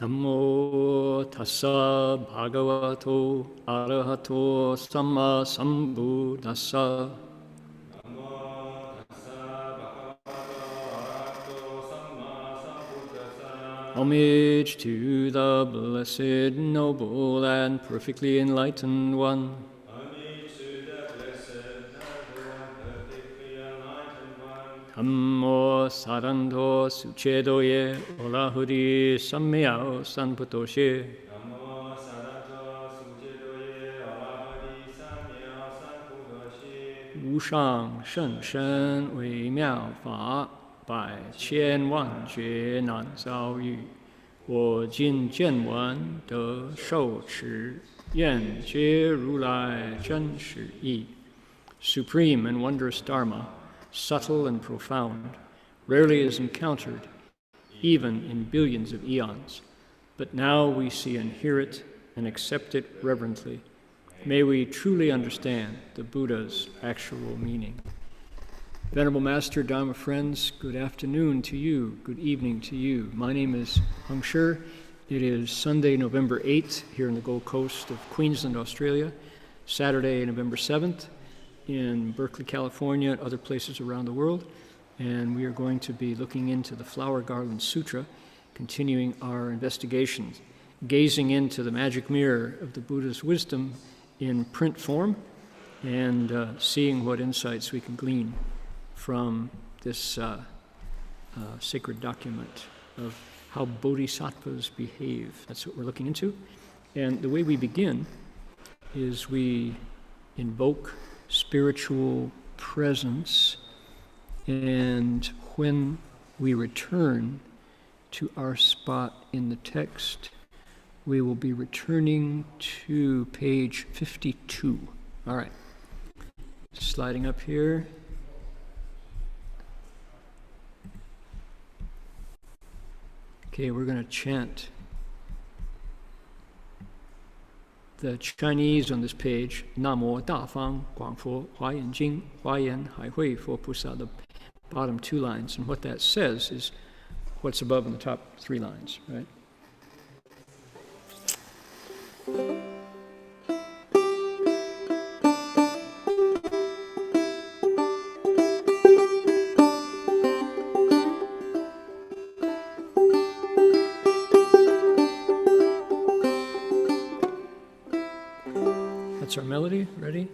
Namo tassa bhagavato arahato samma sambuddhassa. Homage to the blessed, noble, and perfectly enlightened one. Homage to the blessed, noble, and perfectly enlightened one. Namo saranto sucedoye olahuri sammyao sanputoshe. Namo saranto sucedoye olahuri sammyao sanputoshe. 无上甚深微妙法，百千万劫难遭遇。我今见闻得受持，愿解如来真实义。Supreme and wondrous Dharma, subtle and profound, rarely is encountered, even in billions of eons. But now we see and hear it and accept it reverently. May we truly understand the Buddha's actual meaning. Venerable Master, Dharma friends, good afternoon to you, good evening to you. My name is Hung Shur. It is Sunday, November 8th, here in the Gold Coast of Queensland, Australia. Saturday, November 7th, in Berkeley, California, and other places around the world. And we are going to be looking into the Flower Garland Sutra, continuing our investigations, gazing into the magic mirror of the Buddha's wisdom in print form, and seeing what insights we can glean from this sacred document of how Bodhisattvas behave. That's what we're looking into. And the way we begin is we invoke spiritual presence, and when we return to our spot in the text, we will be returning to page 52. All right. Sliding up here. Okay, we're going to chant the Chinese on this page, 南无大方广佛华严经华严海会佛菩萨, the bottom two lines. And what that says is what's above in the top three lines, right? That's our melody. Ready?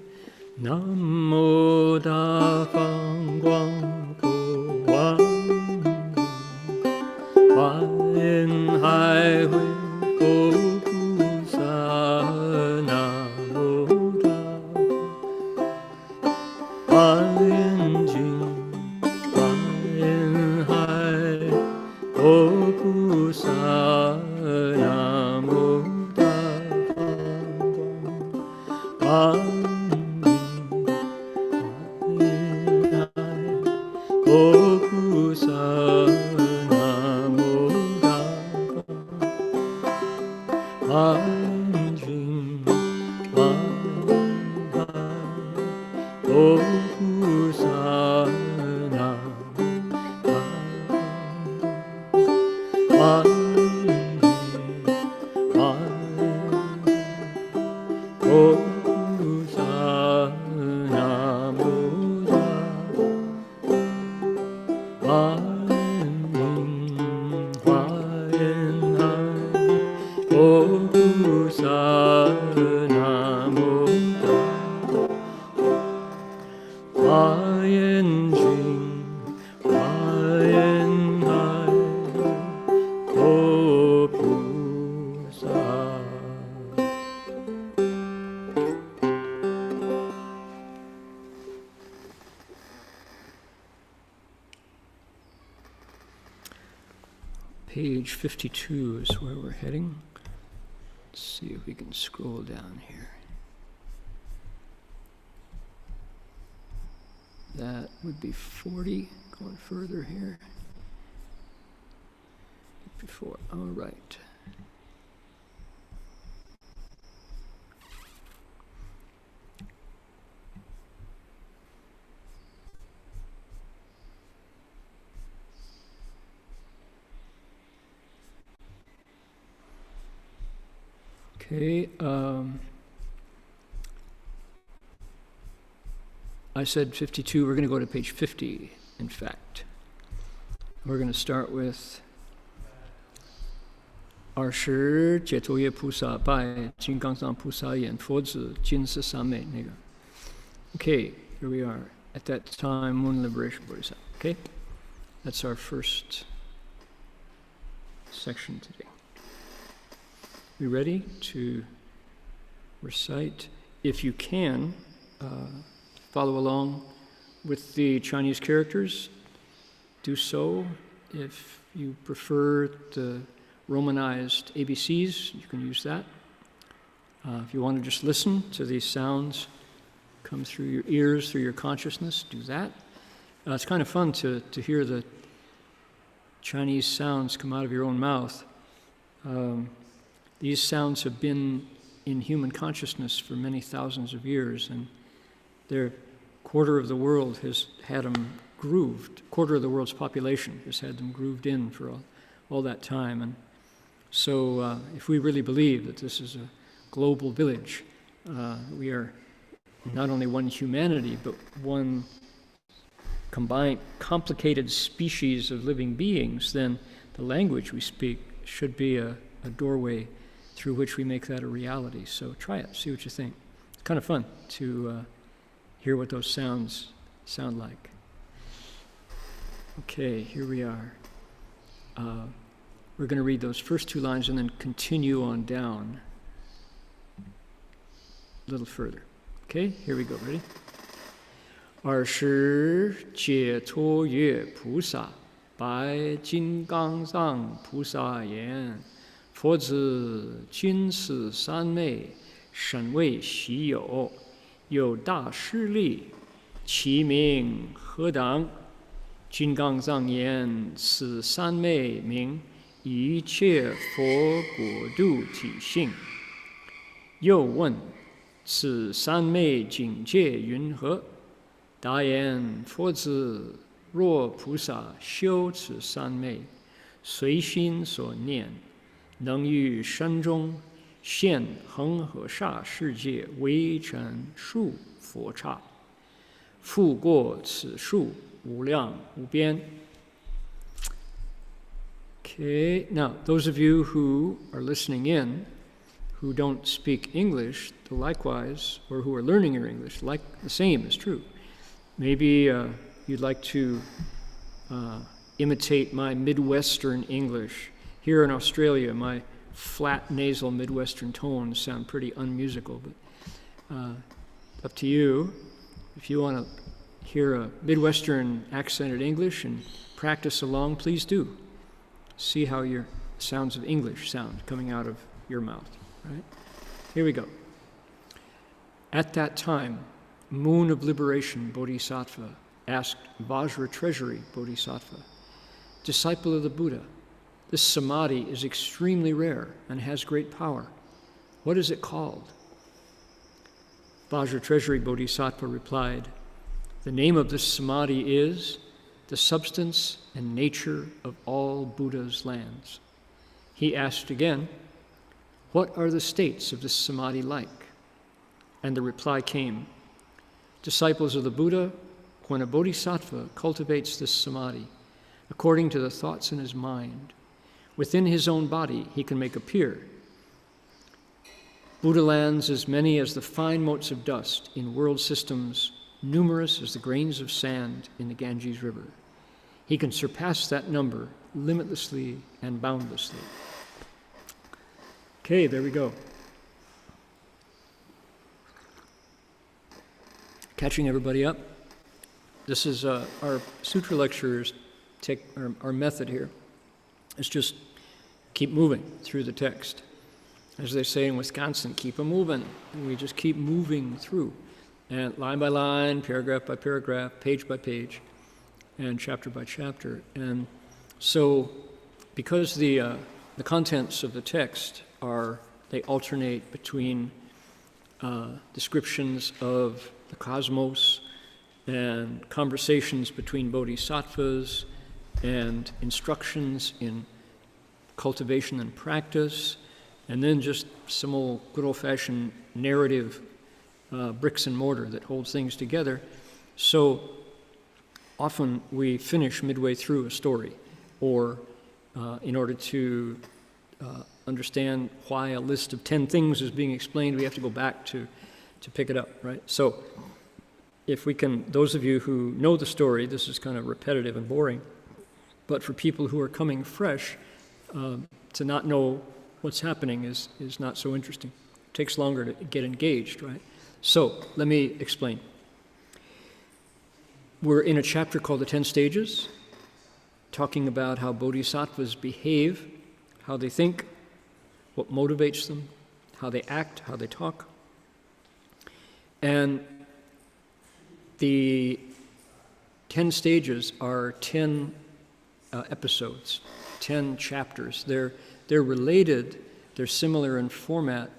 Namo Da Fang Guang Po Wan Hua Yin Hai Hui Go Pu Sa Namo Da Hua Yin Jing Hua Yin Hai Go Pu Sa Namo Page 52 is where we're heading. Let's see if we can scroll down here. That would be 40, going further here. Before, all right. Okay. I said 52. We're going to go to page 50, in fact. We're going to start with 20解脱业菩萨拜金刚藏菩萨言佛子金色三昧那个 Okay, here we are. At that time, Moon Liberation Bodhisattva. Okay? That's our first section today. We ready to recite? If you can, follow along with the Chinese characters. Do so. If you prefer the Romanized ABCs, you can use that. If you want to just listen to these sounds come through your ears, through your consciousness, do that. It's kind of fun to hear the Chinese sounds come out of your own mouth. These sounds have been in human consciousness for many thousands of years, and their quarter of the world has had them grooved. Quarter of the world's population has had them grooved in for all that time. And so if we really believe that this is a global village, we are not only one humanity, but one combined, complicated species of living beings, then the language we speak should be a doorway through which we make that a reality. So try it, see what you think. It's kind of fun to hear what those sounds sound like. Okay, here we are. We're going to read those first two lines and then continue on down a little further. Okay, here we go. Ready? 20解脱业菩萨拜金刚藏菩萨言佛子金色三昧甚为稀有有大势力其名何等金刚藏言此三昧名一切佛国土体性又问此三昧境界云何答言佛子若菩萨修此三昧随心所念能于身中现恒河沙世界微尘数佛刹复过此数无量无边 Okay, now those of you who are listening in who don't speak English, likewise, or who are learning your English, like the same is true. Maybe you'd like to imitate my Midwestern English. Here in Australia, my flat nasal Midwestern tones sound pretty unmusical, but up to you. If you want to hear a Midwestern accented English and practice along, please do. See how your sounds of English sound coming out of your mouth. Right? Here we go. At that time, Moon of Liberation Bodhisattva asked Vajra Treasury Bodhisattva, disciple of the Buddha, this Samadhi is extremely rare and has great power. What is it called? Vajra Treasury Bodhisattva replied, the name of this Samadhi is the substance and nature of all Buddha's lands. He asked again, what are the states of this Samadhi like? And the reply came, disciples of the Buddha, when a Bodhisattva cultivates this Samadhi, according to the thoughts in his mind, within his own body he can make appear Buddha lands as many as the fine motes of dust in world systems, numerous as the grains of sand in the Ganges River. He can surpass that number limitlessly and boundlessly. Okay, there we go. Catching everybody up? This is our sutra lectures. Our method here is just keep moving through the text. As they say in Wisconsin, keep 'em moving. And we just keep moving through. And line by line, paragraph by paragraph, page by page, and chapter by chapter. And so because the contents of the text they alternate between descriptions of the cosmos and conversations between bodhisattvas and instructions in cultivation and practice and then just some old good old-fashioned narrative bricks and mortar that holds things together. So often we finish midway through a story, or in order to understand why a list of 10 things is being explained, we have to go back to pick it up, right? So if we can, those of you who know the story, this is kind of repetitive and boring, but for people who are coming fresh, to not know what's happening is not so interesting. It takes longer to get engaged, right? So let me explain. We're in a chapter called the 10 Stages, talking about how Bodhisattvas behave, how they think, what motivates them, how they act, how they talk. And the 10 stages are 10 episodes, 10 chapters. They're related, they're similar in format,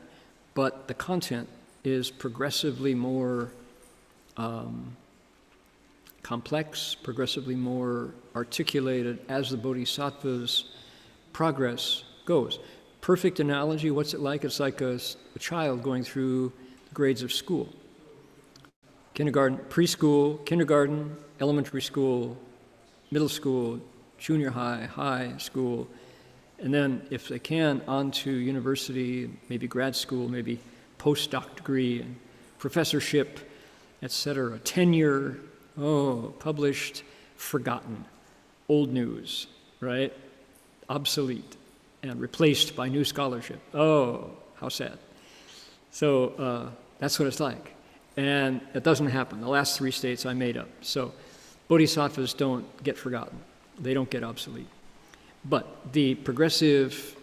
but the content is progressively more complex, progressively more articulated as the Bodhisattva's progress goes. Perfect analogy, what's it like? It's like a child going through the grades of school. Kindergarten, preschool, kindergarten, elementary school, middle school, junior high, high school, and then if they can, on to university, maybe grad school, maybe postdoc degree, and professorship, etc. Tenure, published, forgotten, old news, right? Obsolete, and replaced by new scholarship. Oh, how sad. So that's what it's like. And it doesn't happen. The last 3 states I made up. So bodhisattvas don't get forgotten. They don't get obsolete. But the progressive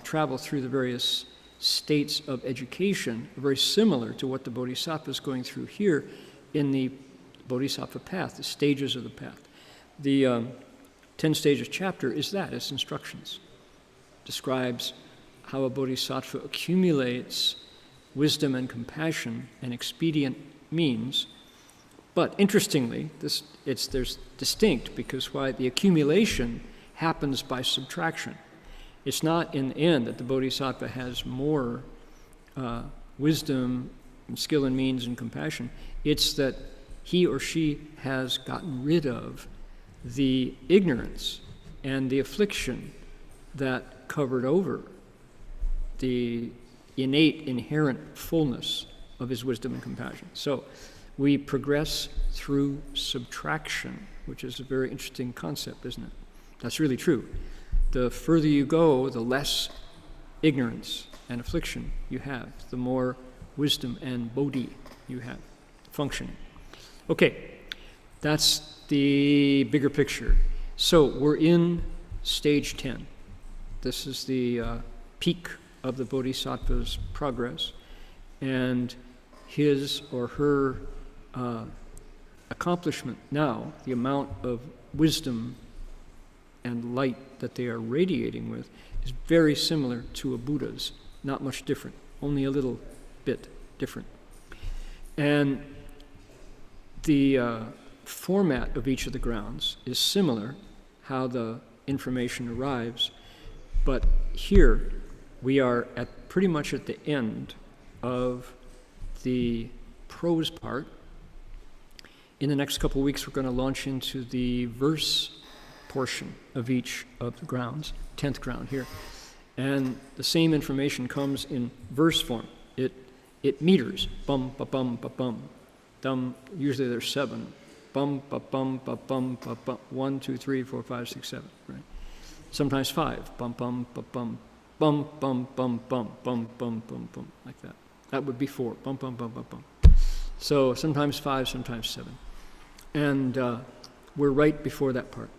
travel through the various states of education are very similar to what the bodhisattva is going through here in the bodhisattva path, the stages of the path. The 10 stages chapter is that, it's instructions. Describes how a bodhisattva accumulates wisdom and compassion and expedient means. But interestingly, there's distinct, because why the accumulation happens by subtraction. It's not in the end that the bodhisattva has more wisdom and skill and means and compassion. It's that he or she has gotten rid of the ignorance and the affliction that covered over the innate, inherent fullness of his wisdom and compassion. So we progress through subtraction, which is a very interesting concept, isn't it? That's really true. The further you go, the less ignorance and affliction you have, the more wisdom and bodhi you have functioning. Okay, that's the bigger picture. So we're in stage 10. This is the peak of the bodhisattva's progress, and his or her accomplishment now, the amount of wisdom and light that they are radiating with, is very similar to a Buddha's, not much different, only a little bit different. And the format of each of the grounds is similar, how the information arrives, but here we are pretty much at the end of the prose part. In the next couple of weeks, we're going to launch into the verse portion of each of the grounds, 10th ground here. And the same information comes in verse form. It meters, bum, ba bum, ba bum, dum, usually there's 7, bum, ba bum, ba bum, ba bum, 1, 2, 3, 4, 5, 6, 7, right? Sometimes 5, bum, bum, ba bum, bum, bum, bum, bum, bum, bum, bum, bum, like that. That would be 4, bum, bum, bum, bum, bum. So sometimes 5, sometimes 7. And we're right before that part.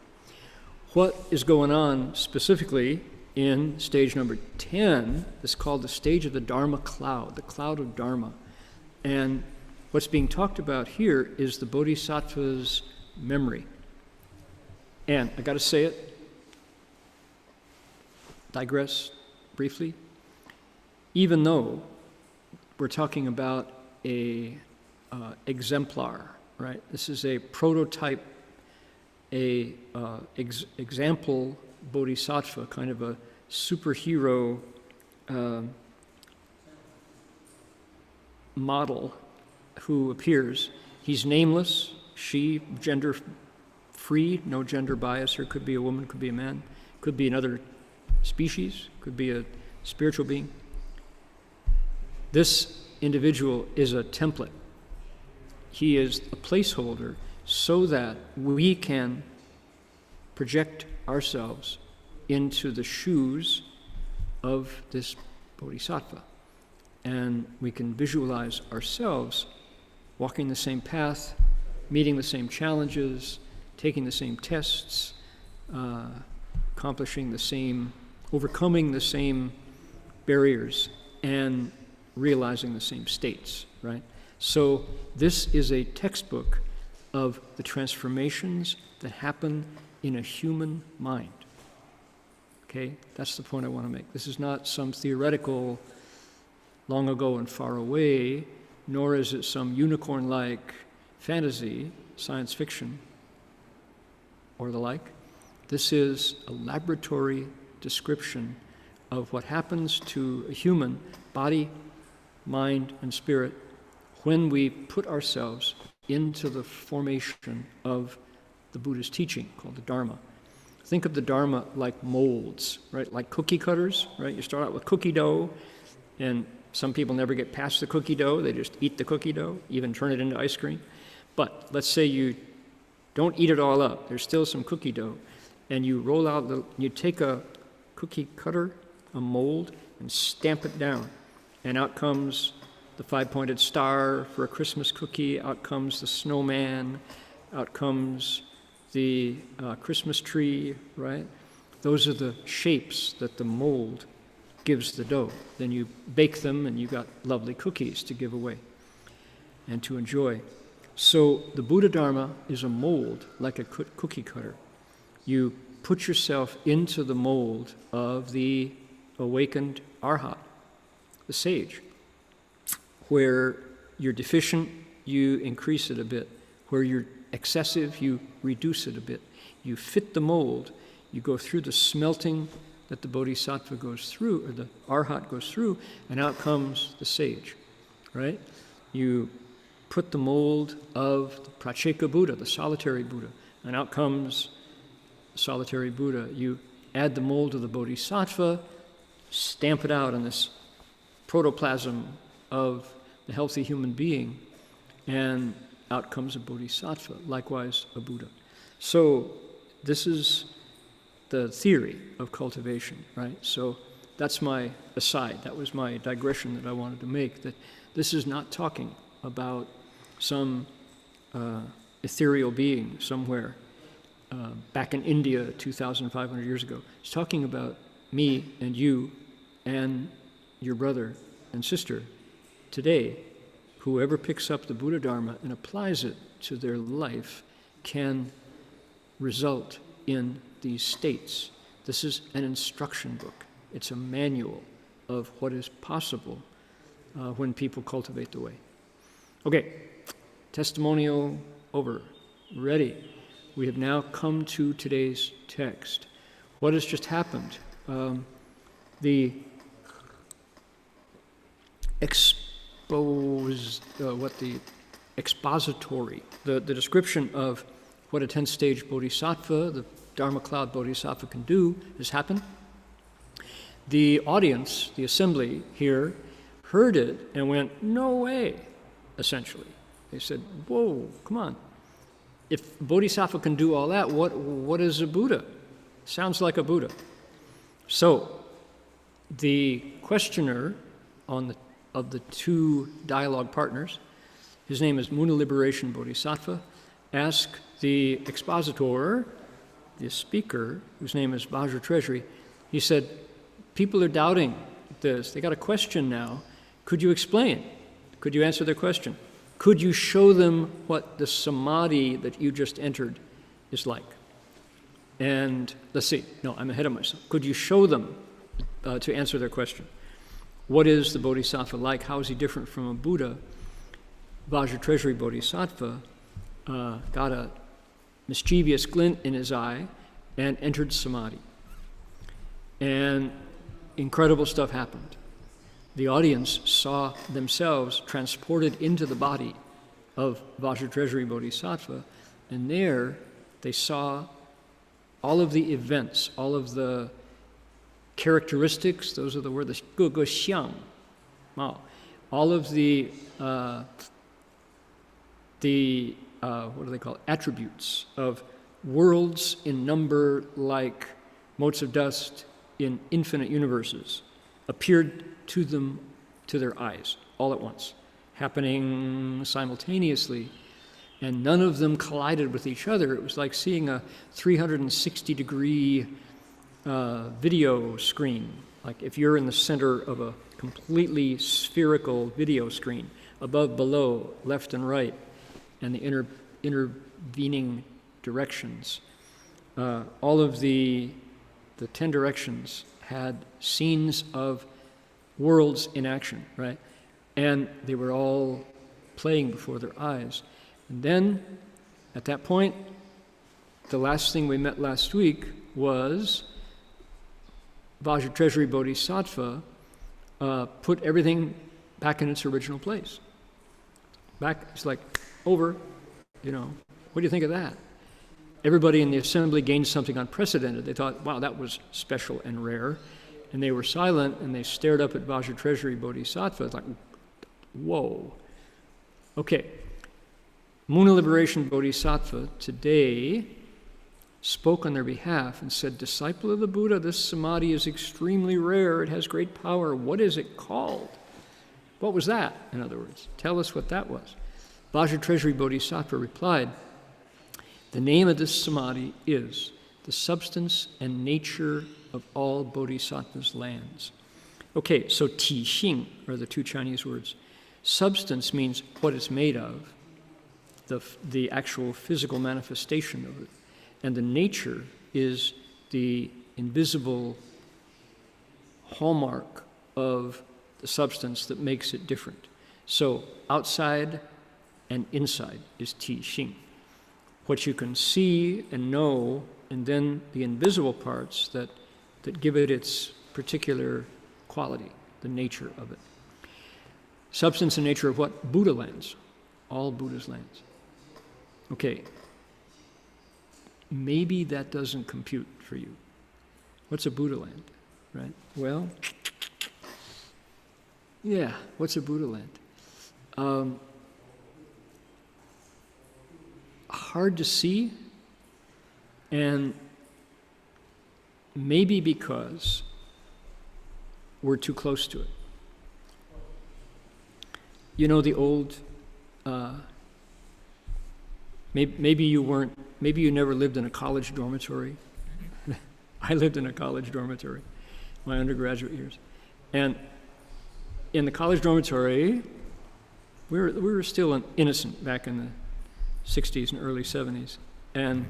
What is going on specifically in stage number 10 is called the stage of the Dharma cloud, the cloud of Dharma. And what's being talked about here is the Bodhisattva's memory. And I got to say it, digress briefly. Even though we're talking about a exemplar, right? This is a prototype, example bodhisattva, kind of a superhero model who appears. He's nameless, she, gender free, no gender bias. Her could be a woman, could be a man, could be another species, could be a spiritual being. This individual is a template. He is a placeholder so that we can project ourselves into the shoes of this bodhisattva. And we can visualize ourselves walking the same path, meeting the same challenges, taking the same tests, accomplishing the same, overcoming the same barriers, and realizing the same states, right? So this is a textbook of the transformations that happen in a human mind. Okay, that's the point I want to make. This is not some theoretical, long ago and far away, nor is it some unicorn-like fantasy, science fiction, or the like. This is a laboratory description of what happens to a human body, mind, and spirit when we put ourselves into the formation of the Buddhist teaching called the Dharma. Think of the Dharma like molds, right? Like cookie cutters, right? You start out with cookie dough, and some people never get past the cookie dough. They just eat the cookie dough, even turn it into ice cream. But let's say you don't eat it all up. There's still some cookie dough. And you roll out, you take a cookie cutter, a mold, and stamp it down. And out comes the five-pointed star for a Christmas cookie. Out comes the snowman. Out comes the Christmas tree, right? Those are the shapes that the mold gives the dough. Then you bake them and you got lovely cookies to give away and to enjoy. So the Buddha Dharma is a mold like a cookie cutter. You put yourself into the mold of the awakened arhat, the sage. Where you're deficient, you increase it a bit. Where you're excessive, you reduce it a bit. You fit the mold, you go through the smelting that the bodhisattva goes through, or the arhat goes through, and out comes the sage, right? You put the mold of the Pratyeka Buddha, the solitary Buddha, and out comes the solitary Buddha. You add the mold of the bodhisattva, stamp it out on this protoplasm of the healthy human being, and out comes a bodhisattva, likewise a Buddha. So this is the theory of cultivation, right? So that's my aside. That was my digression that I wanted to make, that this is not talking about some ethereal being somewhere back in India 2,500 years ago. It's talking about me and you and your brother and sister today. Whoever picks up the Buddha Dharma and applies it to their life can result in these states. This is an instruction book. It's a manual of what is possible when people cultivate the way. Okay, testimonial over. Ready. We have now come to today's text. What has just happened? The expository, the description of what a 10th stage bodhisattva, the Dharma cloud bodhisattva can do has happened. The audience, the assembly here, heard it and went, no way, essentially. They said, whoa, come on. If bodhisattva can do all that, what is a Buddha? Sounds like a Buddha. So the questioner of the two dialogue partners, his name is Muna Liberation Bodhisattva, asked the expositor, the speaker, whose name is Dharma Treasure, he said, people are doubting this. They got a question now. Could you explain? Could you answer their question? Could you show them what the Samadhi that you just entered is like? And let's see. No, I'm ahead of myself. Could you show them to answer their question? What is the Bodhisattva like? How is he different from a Buddha? Vajratresri Bodhisattva got a mischievous glint in his eye and entered Samadhi. And incredible stuff happened. The audience saw themselves transported into the body of Vajradhara Bodhisattva, and there they saw all of the events, all of the characteristics, those are the words, ge ge xiang, all of the what do they call it? Attributes of worlds in number like motes of dust in infinite universes appeared to them, to their eyes, all at once, happening simultaneously, and none of them collided with each other. It was like seeing a 360-degree video screen. Like if you're in the center of a completely spherical video screen, above, below, left and right, and the intervening directions. All of the 10 directions had scenes of worlds in action, right? And they were all playing before their eyes. And then, at that point, the last thing we met last week was Vajradhara Bodhisattva put everything back in its original place. Back, it's like, over, what do you think of that? Everybody in the assembly gained something unprecedented. They thought, wow, that was special and rare. And they were silent, and they stared up at Vajradhara Bodhisattva. It's like, whoa. Okay. Muna Liberation Bodhisattva today spoke on their behalf and said, disciple of the Buddha, this samadhi is extremely rare. It has great power. What is it called? What was that, in other words? Tell us what that was. Vajradhara Bodhisattva replied, the name of this samadhi is the substance and nature of all Bodhisattvas' lands. Okay, so ti xing are the two Chinese words. Substance means what it's made of, the actual physical manifestation of it. And the nature is the invisible hallmark of the substance that makes it different. So outside and inside is ti xing. What you can see and know, and then the invisible parts that give it its particular quality, the nature of it. Substance and nature of what? Buddha lands. All Buddha's lands. Okay. Maybe that doesn't compute for you. What's a Buddha land, right? Well, yeah, what's a Buddha land? Hard to see, and maybe because we're too close to it. You know the old, maybe you never lived in a college dormitory. I lived in a college dormitory, my undergraduate years. And in the college dormitory, we were still innocent back in the 60s and early 70s. And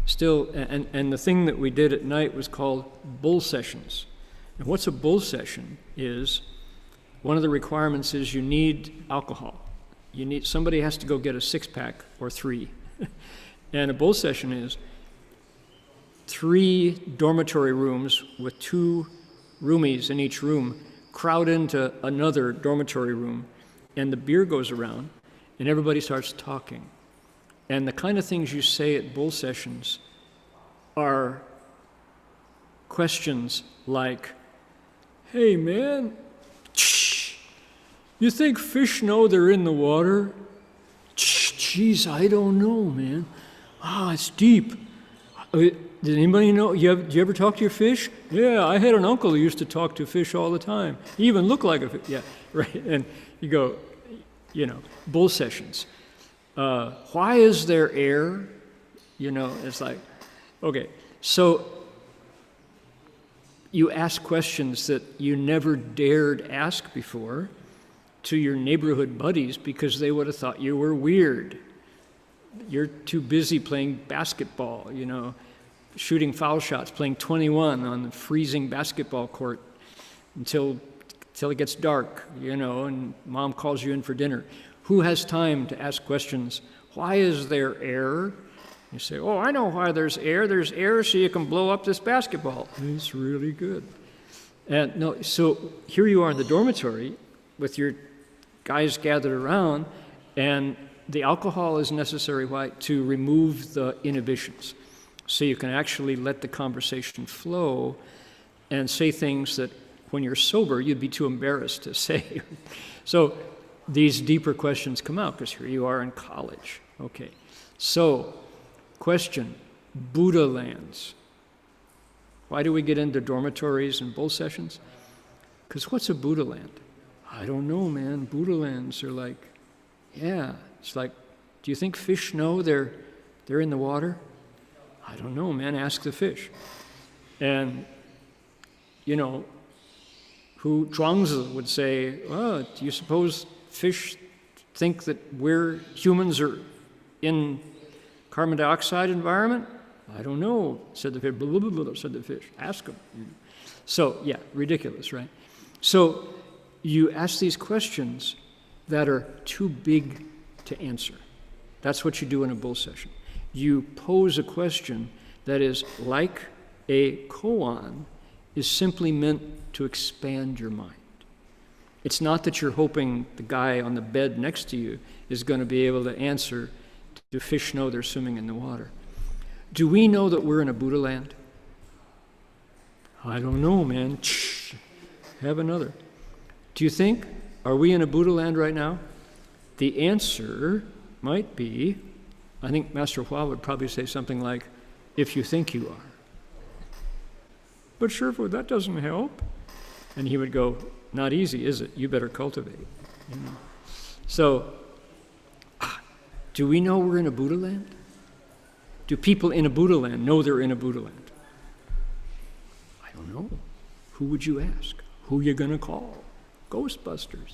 still, and the thing that we did at night was called bull sessions. And what's a bull session is, one of the requirements is you need alcohol. Somebody has to go get a 6-pack or 3. And a bull session is 3 dormitory rooms with 2 roomies in each room crowd into another dormitory room, and the beer goes around, and everybody starts talking. And the kind of things you say at bull sessions are questions like, hey man, you think fish know they're in the water? Geez, I don't know, man. It's deep. Did anybody know? Did you ever talk to your fish? Yeah, I had an uncle who used to talk to fish all the time. He even looked like a fish. Yeah, right. And you go, bull sessions. Why is there air? It's like, okay. So you ask questions that you never dared ask before to your neighborhood buddies because they would have thought you were weird. You're too busy playing basketball, shooting foul shots, playing 21 on the freezing basketball court until it gets dark, and mom calls you in for dinner. Who has time to ask questions? Why is there air? You say, oh, I know why there's air. There's air so you can blow up this basketball. It's really good. And no, so here you are in the dormitory with your guys gathered around, and the alcohol is necessary, why? To remove the inhibitions. So you can actually let the conversation flow and say things that when you're sober, you'd be too embarrassed to say. So these deeper questions come out because here you are in college. Okay, so question, Buddha lands. Why do we get into dormitories and bull sessions? Because what's a Buddha land? I don't know, man. Buddha lands are like, yeah, it's like, do you think fish know they're in the water? I don't know, man. Ask the fish. And, you know, who Zhuangzi would say, oh, do you suppose fish think that humans are in carbon dioxide environment? I don't know, said the fish. Blah, blah, blah, blah, said the fish. Ask them. So, yeah, ridiculous, right? So you ask these questions that are too big to answer. That's what you do in a bull session. You pose a question that is like a koan, is simply meant to expand your mind. It's not that you're hoping the guy on the bed next to you is going to be able to answer, do fish know they're swimming in the water? Do we know that we're in a Buddha land? I don't know, man. Have another. Do you think, are we in a Buddha land right now? The answer might be, I think Master Hua would probably say something like, if you think you are. But Shifu, that doesn't help. And he would go, not easy, is it? You better cultivate. You know? So, do we know we're in a Buddha land? Do people in a Buddha land know they're in a Buddha land? I don't know. Who would you ask? Who you gonna call? Ghostbusters?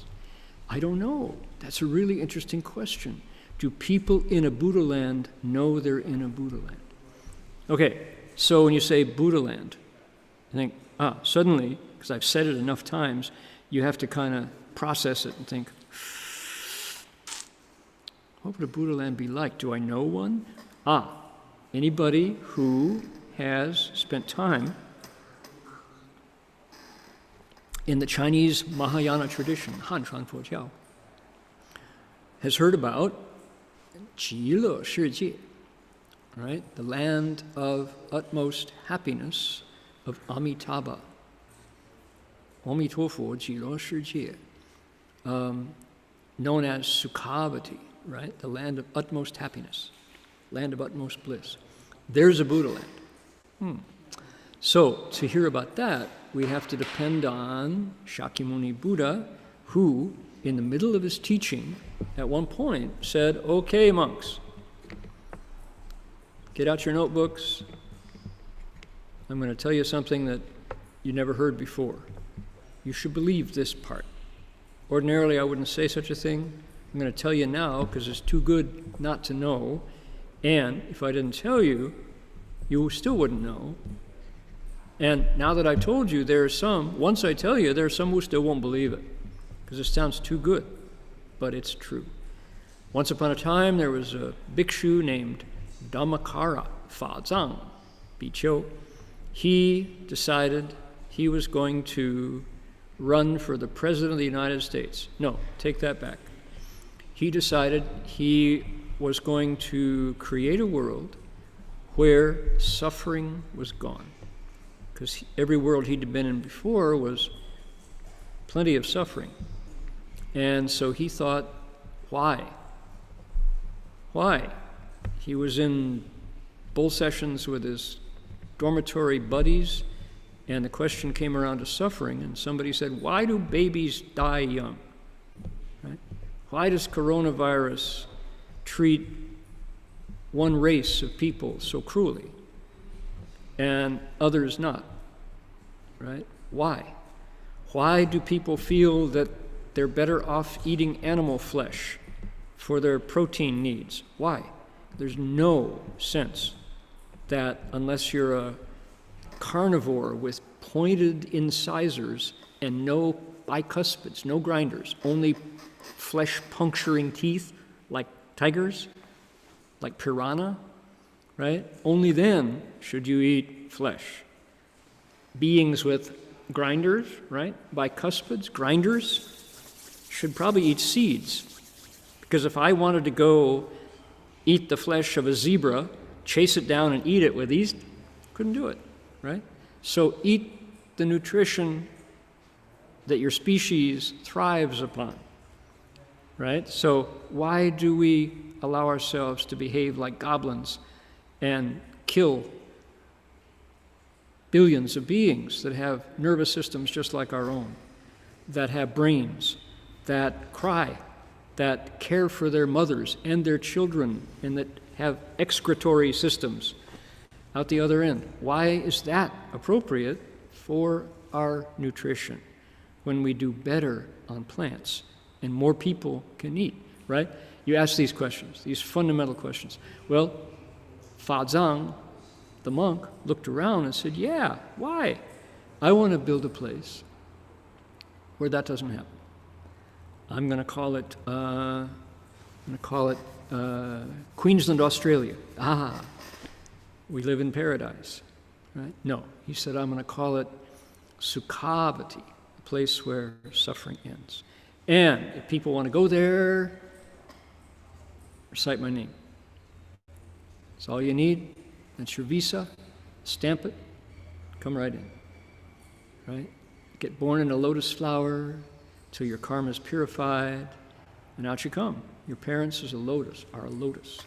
I don't know. That's a really interesting question. Do people in a Buddha land know they're in a Buddha land? Okay, so when you say Buddha land, I think, suddenly, because I've said it enough times, you have to kind of process it and think, what would a Buddha land be like? Do I know one? Anybody who has spent time in the Chinese Mahayana tradition, Hanchuan Fojiao, has heard about 极乐世界, right? The land of utmost happiness of Amitabha. 阿弥陀佛极乐世界, known as Sukhavati, right? The land of utmost happiness, land of utmost bliss. There's a Buddha land. So to hear about that, we have to depend on Shakyamuni Buddha, who, in the middle of his teaching, at one point said, okay, monks, get out your notebooks. I'm going to tell you something that you never heard before. You should believe this part. Ordinarily, I wouldn't say such a thing. I'm going to tell you now because it's too good not to know. And if I didn't tell you, you still wouldn't know. And now that I told you, there are some, once I tell you, there are some who still won't believe it because it sounds too good, but it's true. Once upon a time, there was a bhikshu named Dhammakara Fazang Bicho. He decided he was going to run for the President of the United States. No, take that back. He decided he was going to create a world where suffering was gone. Because every world he'd been in before was plenty of suffering. And so he thought, why? Why? He was in bull sessions with his dormitory buddies, and the question came around to suffering, and somebody said, why do babies die young? Right? Why does coronavirus treat one race of people so cruelly and others not? Right? Why? Why do people feel that they're better off eating animal flesh for their protein needs? Why? There's no sense that unless you're a carnivore with pointed incisors and no bicuspids, no grinders, only flesh-puncturing teeth like tigers, like piranha, right? Only then should you eat flesh. Beings with grinders, right? Bicuspids, grinders, should probably eat seeds. Because if I wanted to go eat the flesh of a zebra, chase it down and eat it with these, couldn't do it, right? So eat the nutrition that your species thrives upon, right? So why do we allow ourselves to behave like goblins and kill billions of beings that have nervous systems just like our own, that have brains, that cry, that care for their mothers and their children, and that have excretory systems out the other end? Why is that appropriate for our nutrition when we do better on plants and more people can eat, right? You ask these questions, these fundamental questions. Well, Fa Zhang, the monk, looked around and said, yeah, why? I want to build a place where that doesn't happen. I'm going to call it Queensland, Australia. Ah, we live in paradise, right? No, he said, I'm going to call it Sukhavati, a place where suffering ends. And if people want to go there, recite my name. That's all you need. That's your visa. Stamp it. Come right in. Right? Get born in a lotus flower till your karma is purified, and out you come. Your parents are a lotus.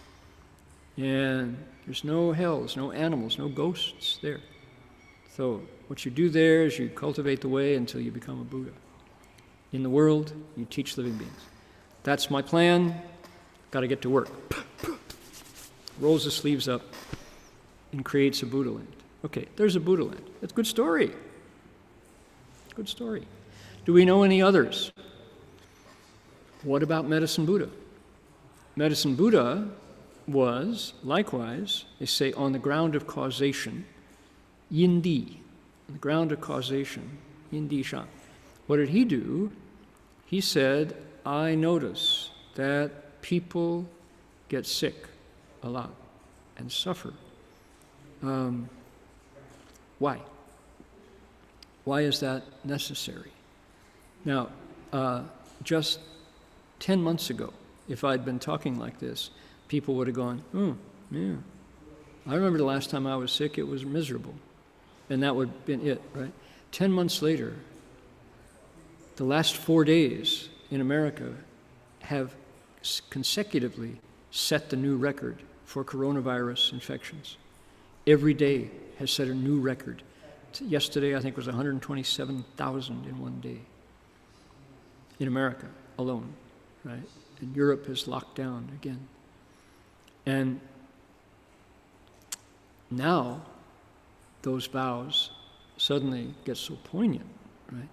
And there's no hells, no animals, no ghosts there. So what you do there is you cultivate the way until you become a Buddha. In the world, you teach living beings. That's my plan. Got to get to work. Rolls the sleeves up and creates a Buddha land. Okay, there's a Buddha land. That's a good story. Good story. Do we know any others? What about Medicine Buddha? Medicine Buddha was, likewise, they say, on the ground of causation, yin di, on the ground of causation, yin di shan. What did he do? He said, I notice that people get sick a lot and suffer. Why? Why is that necessary? Now, just 10 months ago, if I'd been talking like this, people would have gone, oh, yeah. I remember the last time I was sick, it was miserable. And that would have been it, right? 10 months later, the last 4 days in America have consecutively set the new record for coronavirus infections. Every day has set a new record. Yesterday, I think, was 127,000 in one day in America alone, right? And Europe has locked down again. And now those vows suddenly get so poignant, right?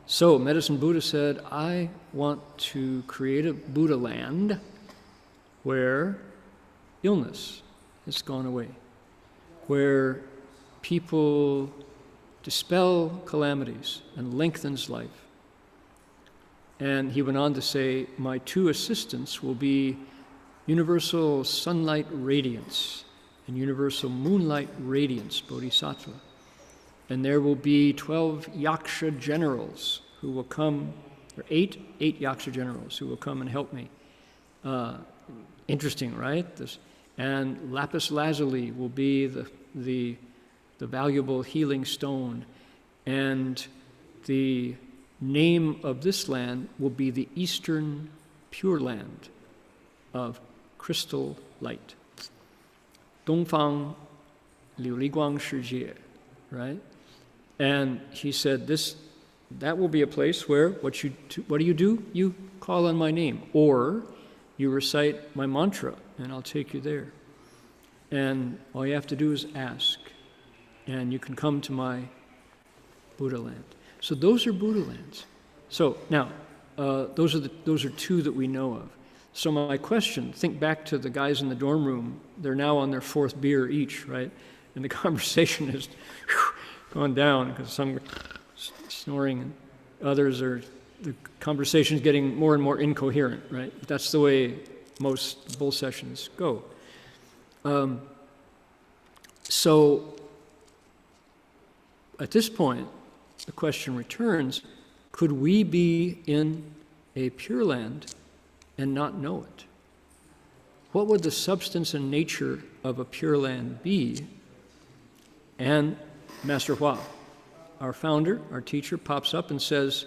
So Medicine Buddha said, I want to create a Buddha land where illness has gone away, where people dispel calamities and lengthens life. And he went on to say, my two assistants will be universal sunlight radiance and universal moonlight radiance, Bodhisattva. And there will be 12 yaksha generals who will come, or eight yaksha generals who will come and help me. Interesting, right? And lapis lazuli will be the valuable healing stone. And the name of this land will be the Eastern Pure Land of crystal light. Dongfang Liu Li Guang Shijie, right? And he said, that will be a place where what do you do? You call on my name, or you recite my mantra, and I'll take you there. And all you have to do is ask, and you can come to my Buddha land. So those are Buddha lands. So now, those are two that we know of. So my question, think back to the guys in the dorm room. They're now on their fourth beer each, right? And the conversation has gone down because some are snoring and others are, the conversation is getting more and more incoherent, right? That's the way most bull sessions go. So at this point, the question returns, could we be in a Pure Land and not know it? What would the substance and nature of a Pure Land be? And Master Hua, our founder, our teacher, pops up and says,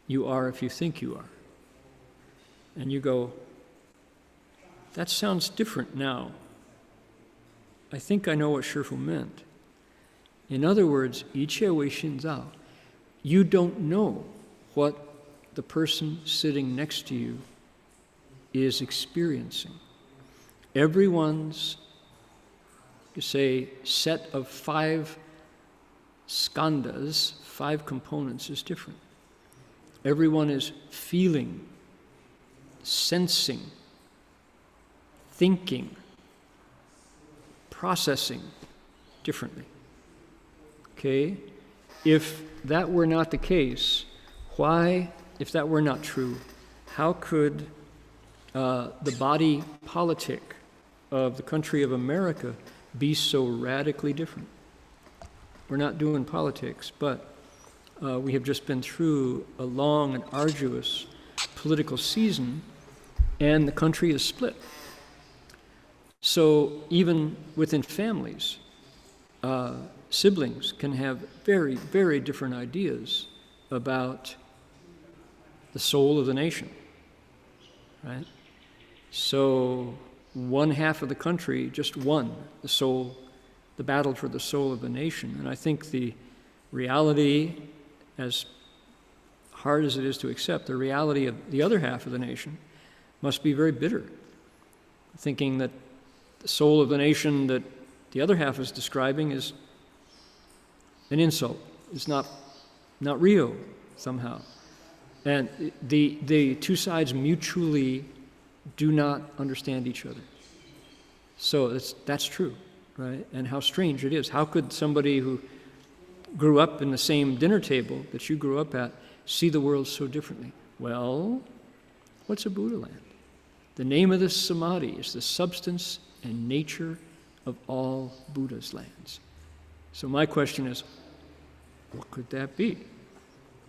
you are if you think you are. And you go, that sounds different now. I think I know what Shifu meant. In other words, 一切为心造, you don't know what the person sitting next to you is experiencing. Everyone's, you say, set of 5 skandhas, 5 components, is different. Everyone is feeling, sensing, thinking, processing differently. Okay? If that were not the case, why, if that were not true, how could the body politic of the country of America be so radically different? We're not doing politics, but we have just been through a long and arduous political season, and the country is split. So even within families, siblings can have very, very different ideas about the soul of the nation, right? So one half of the country just won the battle for the soul of the nation. And I think the reality, as hard as it is to accept, the reality of the other half of the nation must be very bitter, thinking that the soul of the nation that the other half is describing is an insult, is not real somehow. And the two sides mutually do not understand each other. So that's true, right? And how strange it is. How could somebody who grew up in the same dinner table that you grew up at see the world so differently? Well, what's a Buddha land? The name of this Samadhi is the substance and nature of all Buddha's lands. So my question is, what could that be?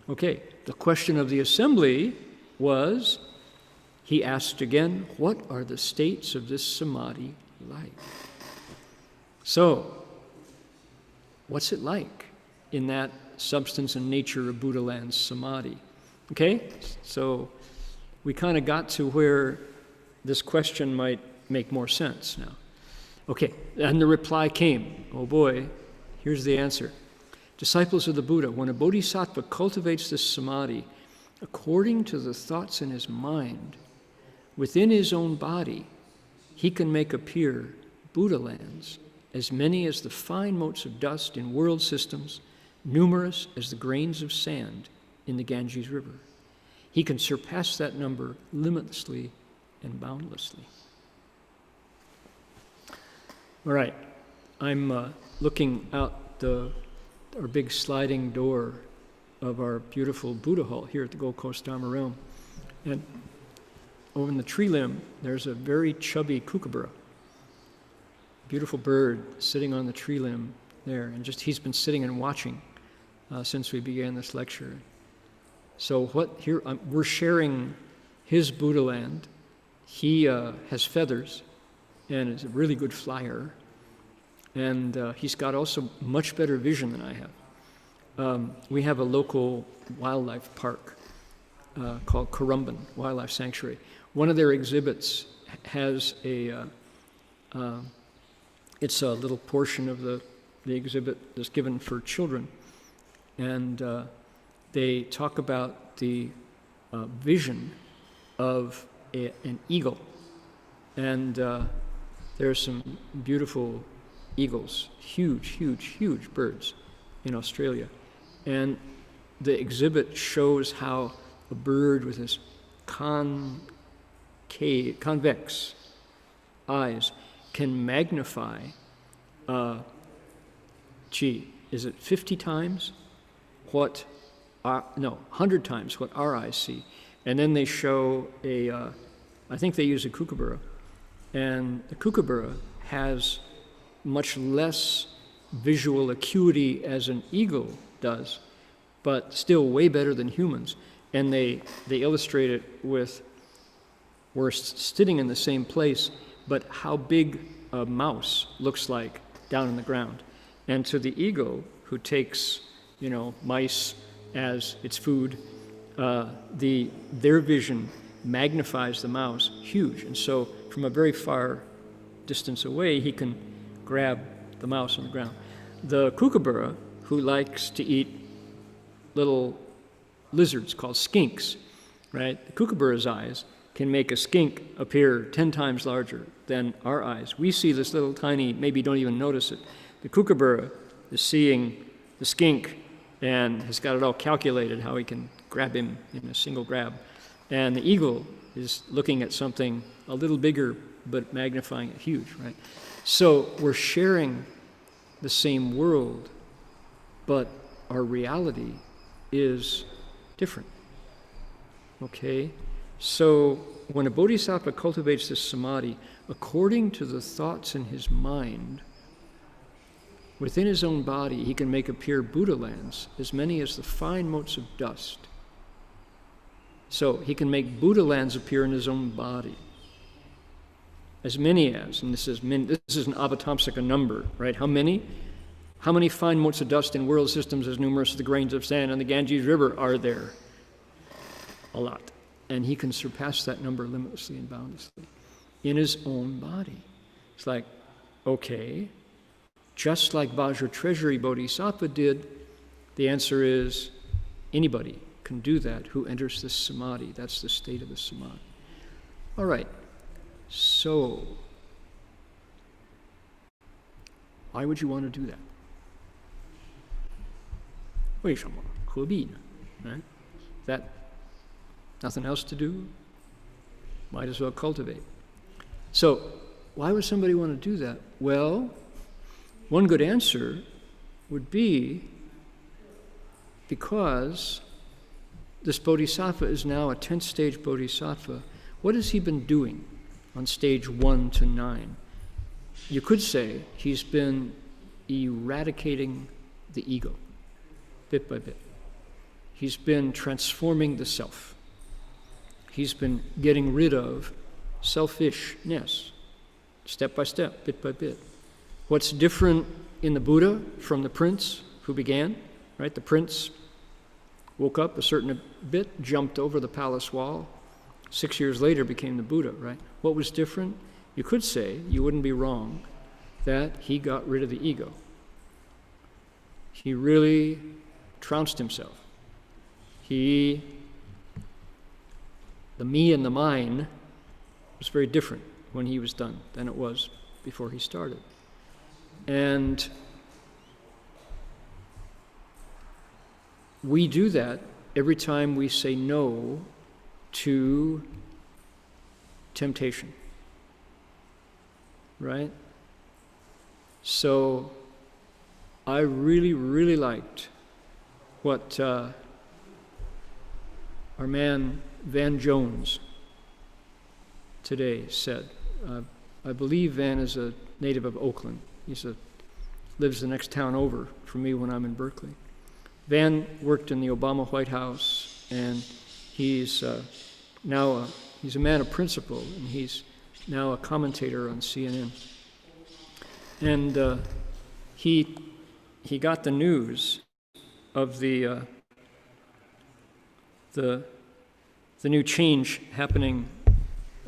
Okay, the question of the assembly was, he asked again, what are the states of this Samadhi like? So, what's it like in that substance and nature of Buddha land's Samadhi? Okay, so we kind of got to where this question might make more sense now. Okay, and the reply came. Oh boy, here's the answer. Disciples of the Buddha, when a Bodhisattva cultivates this Samadhi, according to the thoughts in his mind, within his own body, he can make appear Buddha lands, as many as the fine motes of dust in world systems, numerous as the grains of sand in the Ganges River. He can surpass that number limitlessly and boundlessly. All right, I'm looking out our big sliding door of our beautiful Buddha Hall here at the Gold Coast Dharma Realm. And over in the tree limb, there's a very chubby kookaburra, beautiful bird sitting on the tree limb there. And he's been sitting and watching since we began this lecture. So we're sharing his Buddha land. He has feathers and is a really good flyer. And he's got also much better vision than I have. We have a local wildlife park called Currumbin Wildlife Sanctuary. One of their exhibits has it's a little portion of the exhibit that's given for children. And they talk about the vision of an eagle. And there's some beautiful eagles, huge, huge, huge birds in Australia. And the exhibit shows how a bird with his convex eyes can magnify, is it 50 times what, 100 times what our eyes see. And then they show I think they use a kookaburra. And the kookaburra has much less visual acuity as an eagle does, but still way better than humans. And they illustrate it with, we're sitting in the same place, but how big a mouse looks like down in the ground. And to the ego, who takes, mice as its food, their vision magnifies the mouse huge. And so from a very far distance away, he can grab the mouse on the ground. The kookaburra, who likes to eat little lizards called skinks, right? The kookaburra's eyes can make a skink appear 10 times larger than our eyes. We see this little tiny, maybe don't even notice it. The kookaburra is seeing the skink and has got it all calculated how he can grab him in a single grab. And the eagle is looking at something a little bigger but magnifying it huge, right? So we're sharing the same world, but our reality is different, okay? So when a bodhisattva cultivates this samadhi, according to the thoughts in his mind, within his own body, he can make appear Buddha lands, as many as the fine motes of dust. So he can make Buddha lands appear in his own body, as many as, and this is an Avatamsaka number, right? How many? How many fine motes of dust in world systems as numerous as the grains of sand on the Ganges River are there? A lot. And he can surpass that number limitlessly and boundlessly in his own body. It's like, okay, just like Vajratreasury Bodhisattva did, the answer is anybody can do that who enters this samadhi. That's the state of the samadhi. All right, so why would you want to do that? 为什么？何必呢? Right? That nothing else to do? Might as well cultivate. So, why would somebody want to do that? Well, one good answer would be because this bodhisattva is now a 10th stage bodhisattva. What has he been doing on stage 1 to 9? You could say he's been eradicating the ego, bit by bit. He's been transforming the self. He's been getting rid of selfishness, step by step, bit by bit. What's different in the Buddha from the prince who began, right? The prince woke up a certain bit, jumped over the palace wall, 6 years later became the Buddha, right? What was different? You could say, you wouldn't be wrong, that he got rid of the ego. He really trounced himself. The me and the mine was very different when he was done than it was before he started. And we do that every time we say no to temptation, right? So I really, really liked what our man Van Jones today said. I believe Van is a native of Oakland. Lives the next town over from me when I'm in Berkeley. Van worked in the Obama White House, and he's now he's a man of principle, and he's now a commentator on CNN. And he got the news of the new change happening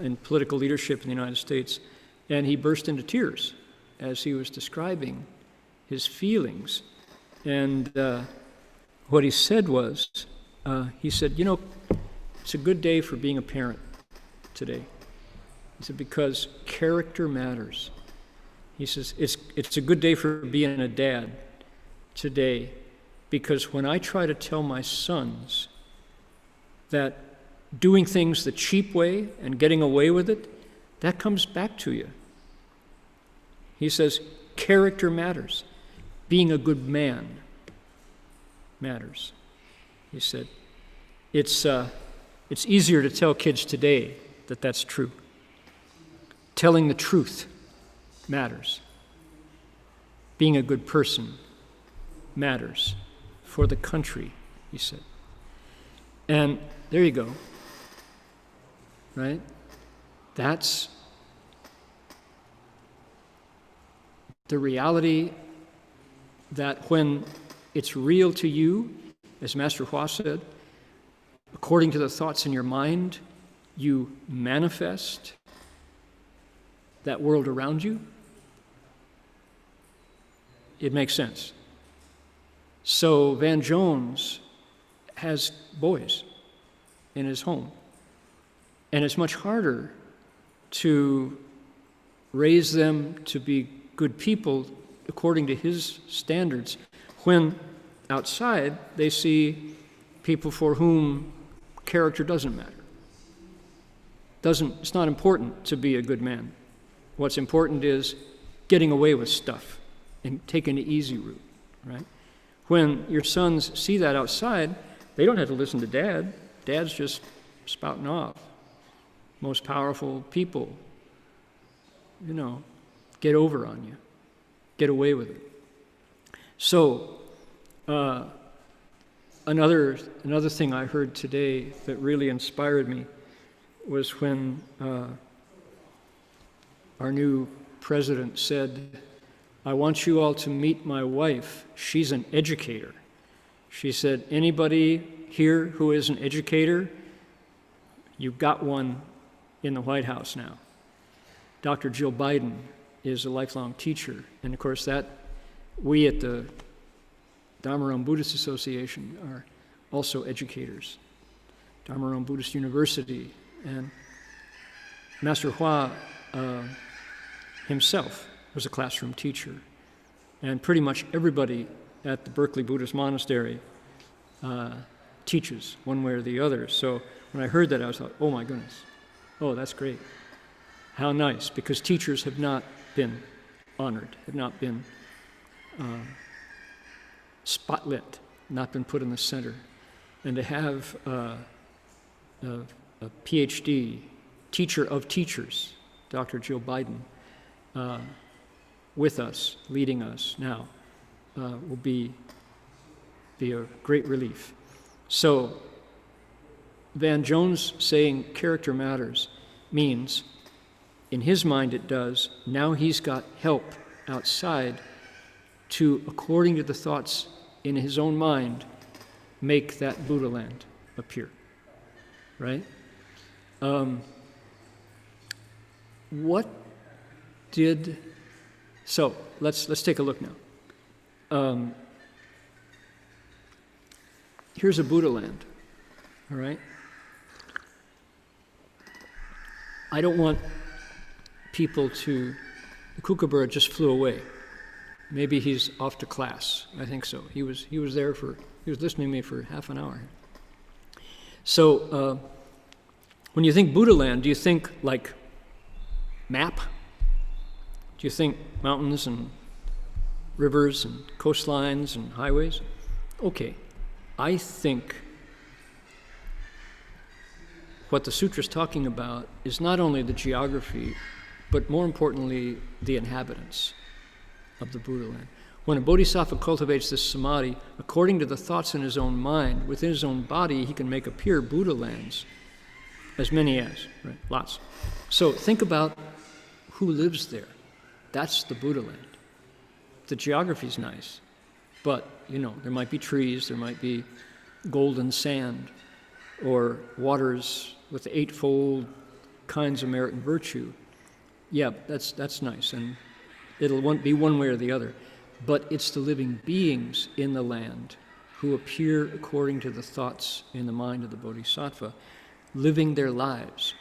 in political leadership in the United States, and he burst into tears as he was describing his feelings. And what he said was, he said, it's a good day for being a parent today. He said, because character matters. He says, it's a good day for being a dad today, because when I try to tell my sons that doing things the cheap way and getting away with it, that comes back to you. He says, character matters. Being a good man matters. He said, it's easier to tell kids today that that's true. Telling the truth matters. Being a good person matters for the country, he said. And there you go, right? That's the reality that when it's real to you, as Master Hua said, according to the thoughts in your mind, you manifest that world around you. It makes sense. So Van Jones has boys in his home, and it's much harder to raise them to be good people according to his standards when outside they see people for whom character doesn't matter. It's not important to be a good man. What's important is getting away with stuff and taking the easy route, right? When your sons see that outside, they don't have to listen to dad. Dad's just spouting off. Most powerful people, get over on you, get away with it. So, another thing I heard today that really inspired me was when our new president said, "I want you all to meet my wife. She's an educator." She said, "Anybody here who is an educator, you've got one in the White House now." Dr. Jill Biden is a lifelong teacher, and of course we at the Dharma Buddhist Association are also educators. Dharma Buddhist University, and Master Hua himself was a classroom teacher, and pretty much everybody at the Berkeley Buddhist Monastery teaches one way or the other. So when I heard that, I was like, oh my goodness, oh, that's great. How nice, because teachers have not been honored, have not been spotlit, not been put in the center. And to have a PhD, teacher of teachers, Dr. Jill Biden, with us, leading us now, will be a great relief. So, Van Jones saying character matters means, in his mind it does, now he's got help outside to, according to the thoughts in his own mind, make that Buddha land appear, right? So let's take a look now. Here's a Buddha land, all right? I don't want people to, the kookaburra just flew away. Maybe he's off to class. I think so. He was listening to me for half an hour. So when you think Buddha land, do you think like map? Do you think mountains and rivers and coastlines and highways? Okay, I think what the sutra is talking about is not only the geography, but more importantly, the inhabitants of the Buddha land. When a bodhisattva cultivates this samadhi, according to the thoughts in his own mind, within his own body, he can make appear Buddha lands, as many as, right? Lots. So think about who lives there. That's the Buddha land. The geography's nice, but there might be trees, there might be golden sand, or waters with the eightfold kinds of merit and virtue. Yeah, that's nice, and it'll be one way or the other. But it's the living beings in the land who appear according to the thoughts in the mind of the bodhisattva, living their lives.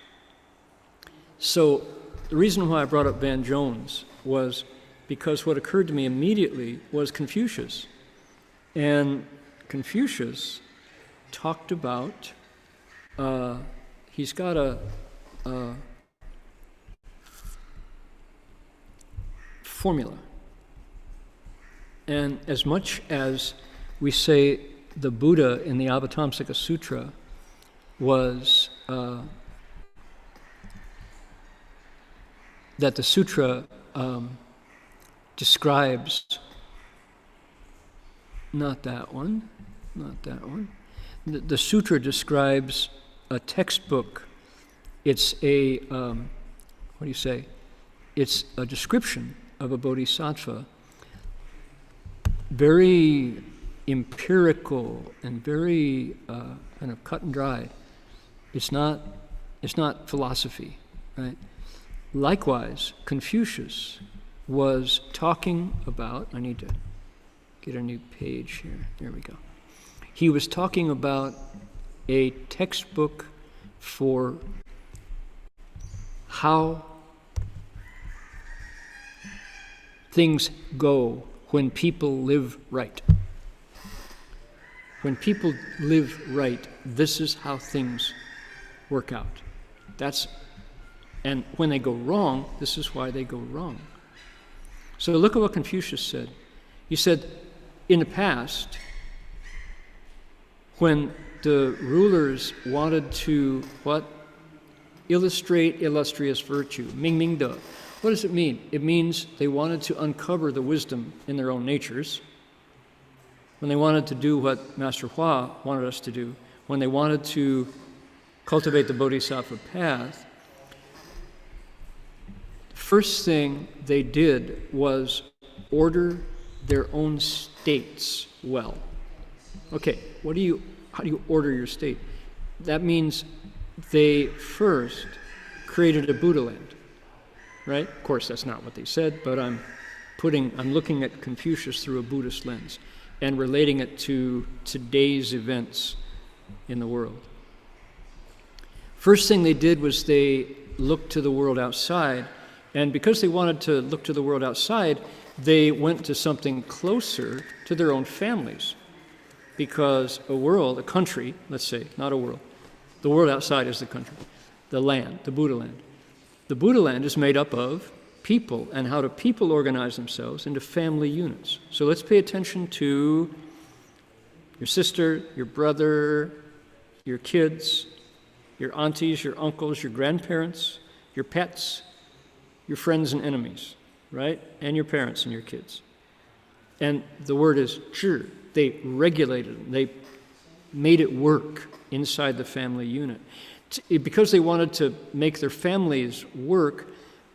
So the reason why I brought up Van Jones was because what occurred to me immediately was Confucius. And Confucius talked about, he's got a formula. And as much as we say the Buddha in the Avatamsaka Sutra was, that the sutra describes Not that one. The sutra describes a textbook. It's a, It's a description of a bodhisattva, very empirical and very kind of cut and dried. It's not philosophy, right? Likewise, Confucius was talking about, I need to get a new page here. There we go. He was talking about a textbook for how things go when people live right. When people live right, this is how things work out. And when they go wrong, this is why they go wrong. So look at what Confucius said. He said, in the past, when the rulers wanted to, illustrate illustrious virtue, ming ming de. What does it mean? It means they wanted to uncover the wisdom in their own natures. When they wanted to do what Master Hua wanted us to do, when they wanted to cultivate the Bodhisattva path, first thing they did was order their own states well. Okay, how do you order your state? That means they first created a Buddha land, right? Of course, that's not what they said, but I'm looking at Confucius through a Buddhist lens and relating it to today's events in the world. First thing they did was they looked to the world outside, and because they wanted to look to the world outside, they went to something closer to their own families. Because a country, let's say, not a world, the world outside is the country, the land, the Buddha land. The Buddha land is made up of people, and how do people organize themselves into family units? So let's pay attention to your sister, your brother, your kids, your aunties, your uncles, your grandparents, your pets, your friends and enemies, right? And your parents and your kids. And the word is zhi. They regulated it. They made it work inside the family unit. Because they wanted to make their families work,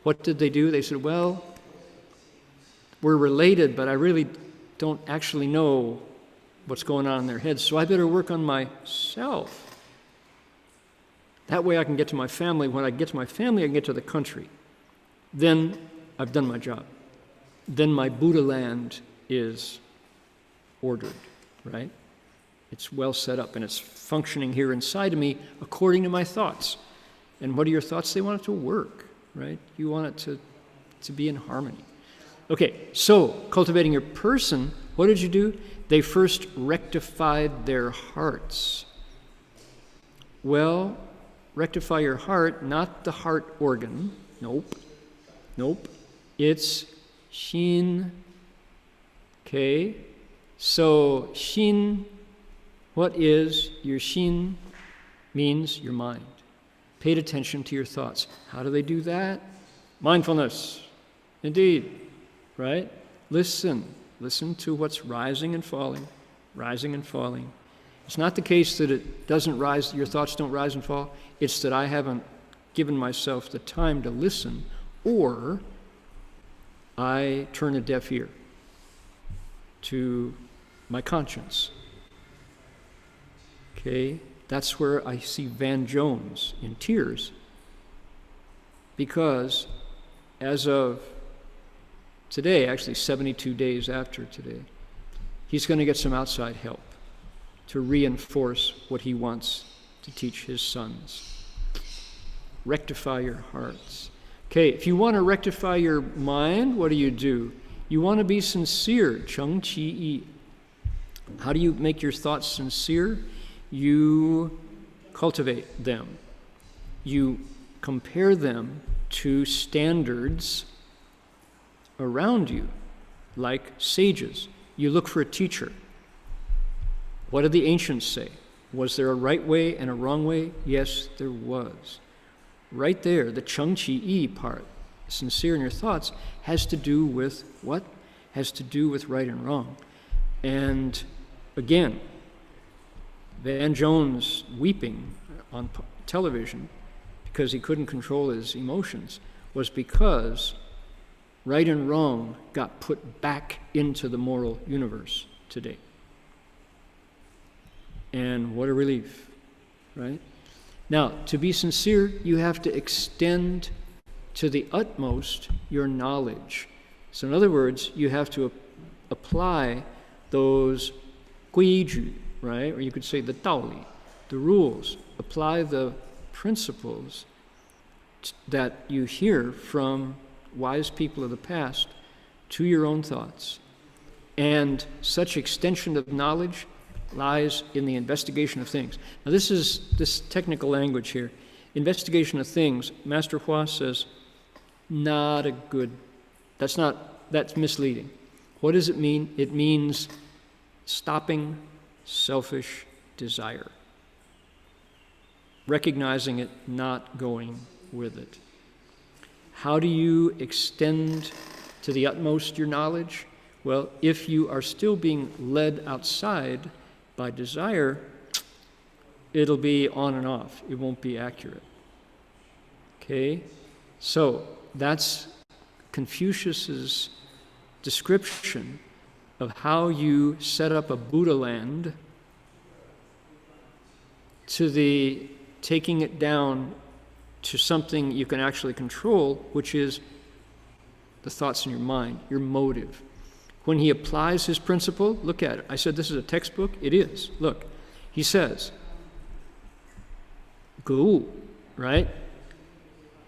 what did they do? They said, well, we're related, but I really don't actually know what's going on in their heads, so I better work on myself. That way I can get to my family. When I get to my family, I can get to the country. Then I've done my job. Then my Buddha land is ordered, right? It's well set up, and it's functioning here inside of me according to my thoughts. And what are your thoughts? They want it to work, right? You want it to be in harmony. Okay, so cultivating your person, what did you do? They first rectified their hearts. Well, rectify your heart, not the heart organ. Nope. It's shin. Okay. So shin, what is your shin? Means your mind. Paid attention to your thoughts. How do they do that? Mindfulness. Indeed. Right? Listen to what's rising and falling. It's not the case that it doesn't rise, your thoughts don't rise and fall. It's that I haven't given myself the time to listen, or I turn a deaf ear to my conscience. Okay, that's where I see Van Jones in tears, because as of today, actually 72 days after today, he's going to get some outside help to reinforce what he wants to teach his sons. Rectify your hearts. Okay, if you want to rectify your mind, what do? You want to be sincere, cheng qi yi. How do you make your thoughts sincere? You cultivate them. You compare them to standards around you, like sages. You look for a teacher. What did the ancients say? Was there a right way and a wrong way? Yes, there was. Right there, the cheng qi yi part, sincere in your thoughts, has to do with what? Has to do with right and wrong. And again, Van Jones weeping on television because he couldn't control his emotions was because right and wrong got put back into the moral universe today. And what a relief, right? Now, to be sincere, you have to extend to the utmost your knowledge. So in other words, you have to apply those 规矩, right? Or you could say the 道理, the rules. Apply the principles that you hear from wise people of the past to your own thoughts. And such extension of knowledge lies in the investigation of things. Now this is this technical language here. Investigation of things, Master Hua says, not a good, that's misleading. What does it mean? It means stopping selfish desire. Recognizing it, not going with it. How do you extend to the utmost your knowledge? Well, if you are still being led outside by desire, it'll be on and off. It won't be accurate. Okay? So that's Confucius's description of how you set up a Buddha land to the taking it down to something you can actually control, which is the thoughts in your mind, your motive. When he applies his principle, look at it. I said this is a textbook. It is. Look, he says, 格物, right?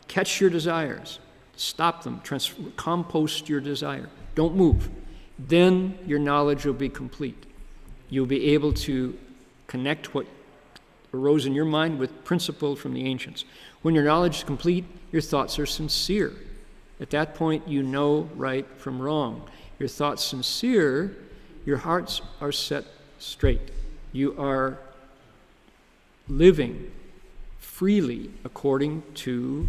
Catch your desires. Stop them. Compost your desire. Don't move. Then your knowledge will be complete. You'll be able to connect what arose in your mind with principle from the ancients. When your knowledge is complete, your thoughts are sincere. At that point, you know right from wrong. Your thoughts sincere, your hearts are set straight. You are living freely according to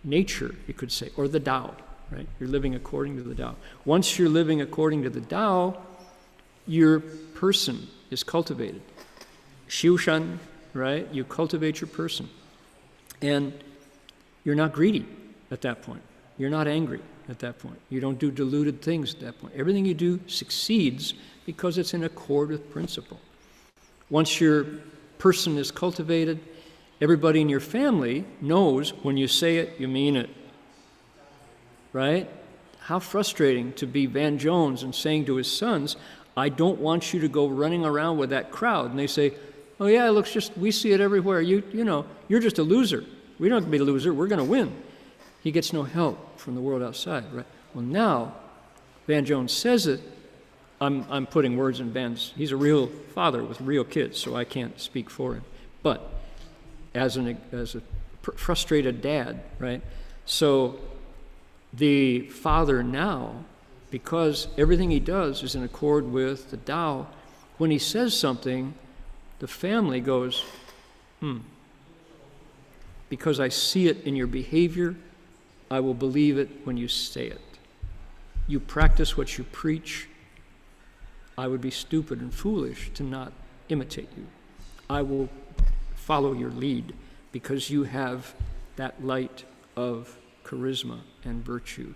nature, you could say, or the Tao, right? You're living according to the Tao. Once you're living according to the Tao, your person is cultivated. Xiushan, right? You cultivate your person. And you're not greedy at that point. You're not angry at that point. You don't do deluded things at that point. Everything you do succeeds because it's in accord with principle. Once your person is cultivated, everybody in your family knows when you say it, you mean it. Right? How frustrating to be Van Jones and saying to his sons, I don't want you to go running around with that crowd. And they say, oh yeah, it looks just, we see it everywhere. You know, you're just a loser. We don't have to be a loser. We're going to win. He gets no help from the world outside, right? Well, now, Van Jones says it. I'm putting words in Van's, he's a real father with real kids, so I can't speak for him. But as a frustrated dad, right? So the father now, because everything he does is in accord with the Tao, when he says something, the family goes, because I see it in your behavior, I will believe it when you say it. You practice what you preach. I would be stupid and foolish to not imitate you. I will follow your lead because you have that light of charisma and virtue.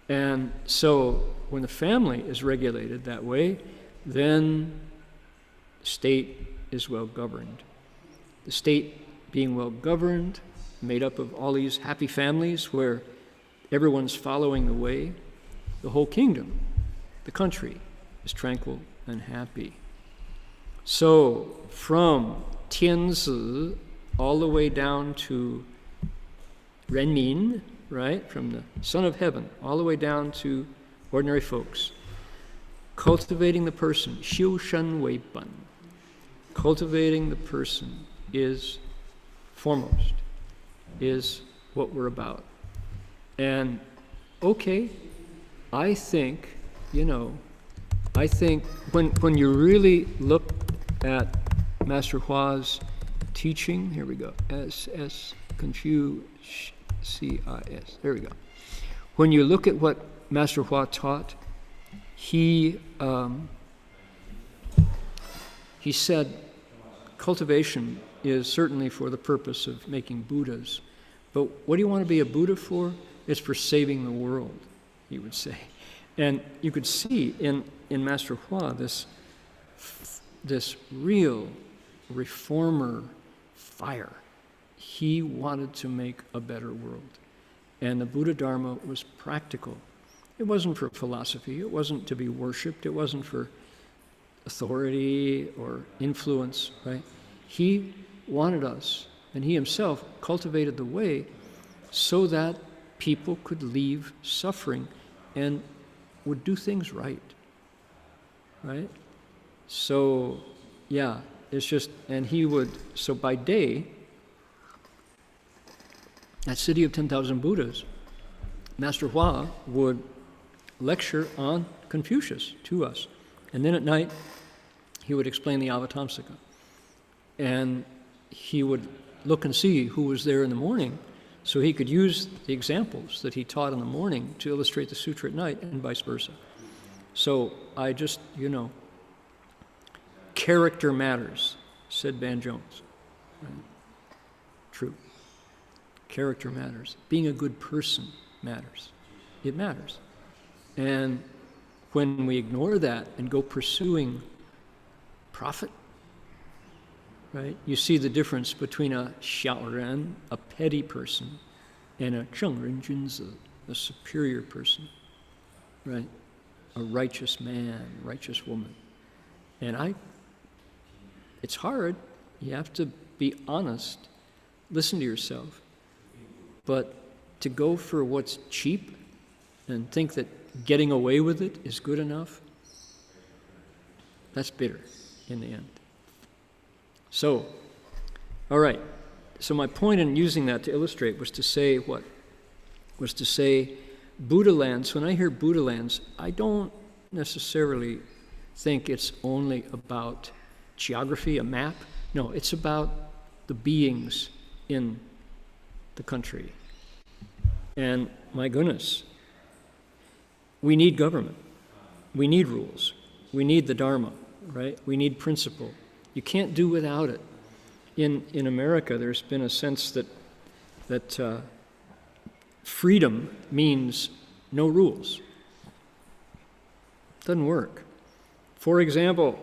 And so when the family is regulated that way, then the state is well governed. The state being well governed, made up of all these happy families where everyone's following the way, the whole kingdom, the country, is tranquil and happy. So from Tianzi all the way down to Renmin, right, from the Son of Heaven all the way down to ordinary folks, cultivating the person, xiu shen wei ban, cultivating the person is foremost, is what we're about. And okay, I think when you really look at Master Hua's teaching, here we go, S Confucius, there we go. When you look at what Master Hua taught, he he said, cultivation is certainly for the purpose of making Buddhas, but what do you want to be a Buddha for? It's for saving the world, he would say. And you could see in Master Hua this real reformer fire. He wanted to make a better world. And the Buddha Dharma was practical. It wasn't for philosophy. It wasn't to be worshipped. It wasn't for authority or influence, right? He wanted us, and he himself cultivated the way so that people could leave suffering and would do things right, right? So, yeah, it's just, and he would, so by day, that city of 10,000 Buddhas, Master Hua would lecture on Confucius to us. And then at night, he would explain the Avatamsaka. And he would look and see who was there in the morning so he could use the examples that he taught in the morning to illustrate the sutra at night and vice versa. So I just, character matters, said Van Jones. Right? True. Character matters. Being a good person matters. It matters. And when we ignore that and go pursuing profit, right? You see the difference between a xiaoren, a petty person, and a zhengren junzi, a superior person, right? A righteous man, righteous woman. And it's hard. You have to be honest, listen to yourself. But to go for what's cheap and think that getting away with it is good enough, that's bitter in the end. So, all right. So my point in using that to illustrate was to say what? Was to say Buddha lands. When I hear Buddha lands, I don't necessarily think it's only about geography, a map. No, it's about the beings in the country. And my goodness, we need government. We need rules. We need the Dharma, right? We need principle. You can't do without it. In America, there's been a sense that freedom means no rules. Doesn't work. For example,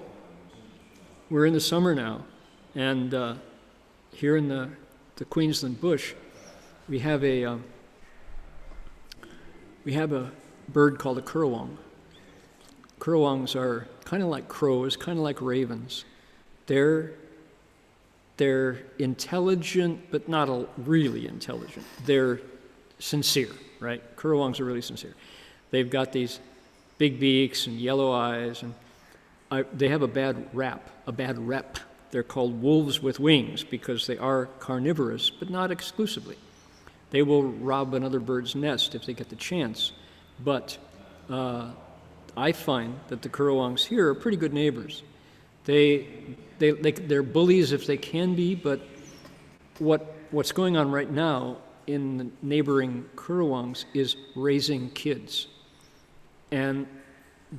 we're in the summer now, and here in the Queensland bush, we have a bird called a currawong. Currawongs are kind of like crows, kind of like ravens. They're intelligent, but not really intelligent. They're sincere, right? Currawongs are really sincere. They've got these big beaks and yellow eyes, and they have a bad rep. They're called wolves with wings because they are carnivorous, but not exclusively. They will rob another bird's nest if they get the chance. But I find that the currawongs here are pretty good neighbors. They're bullies if they can be, but what's going on right now in the neighboring currawongs is raising kids. And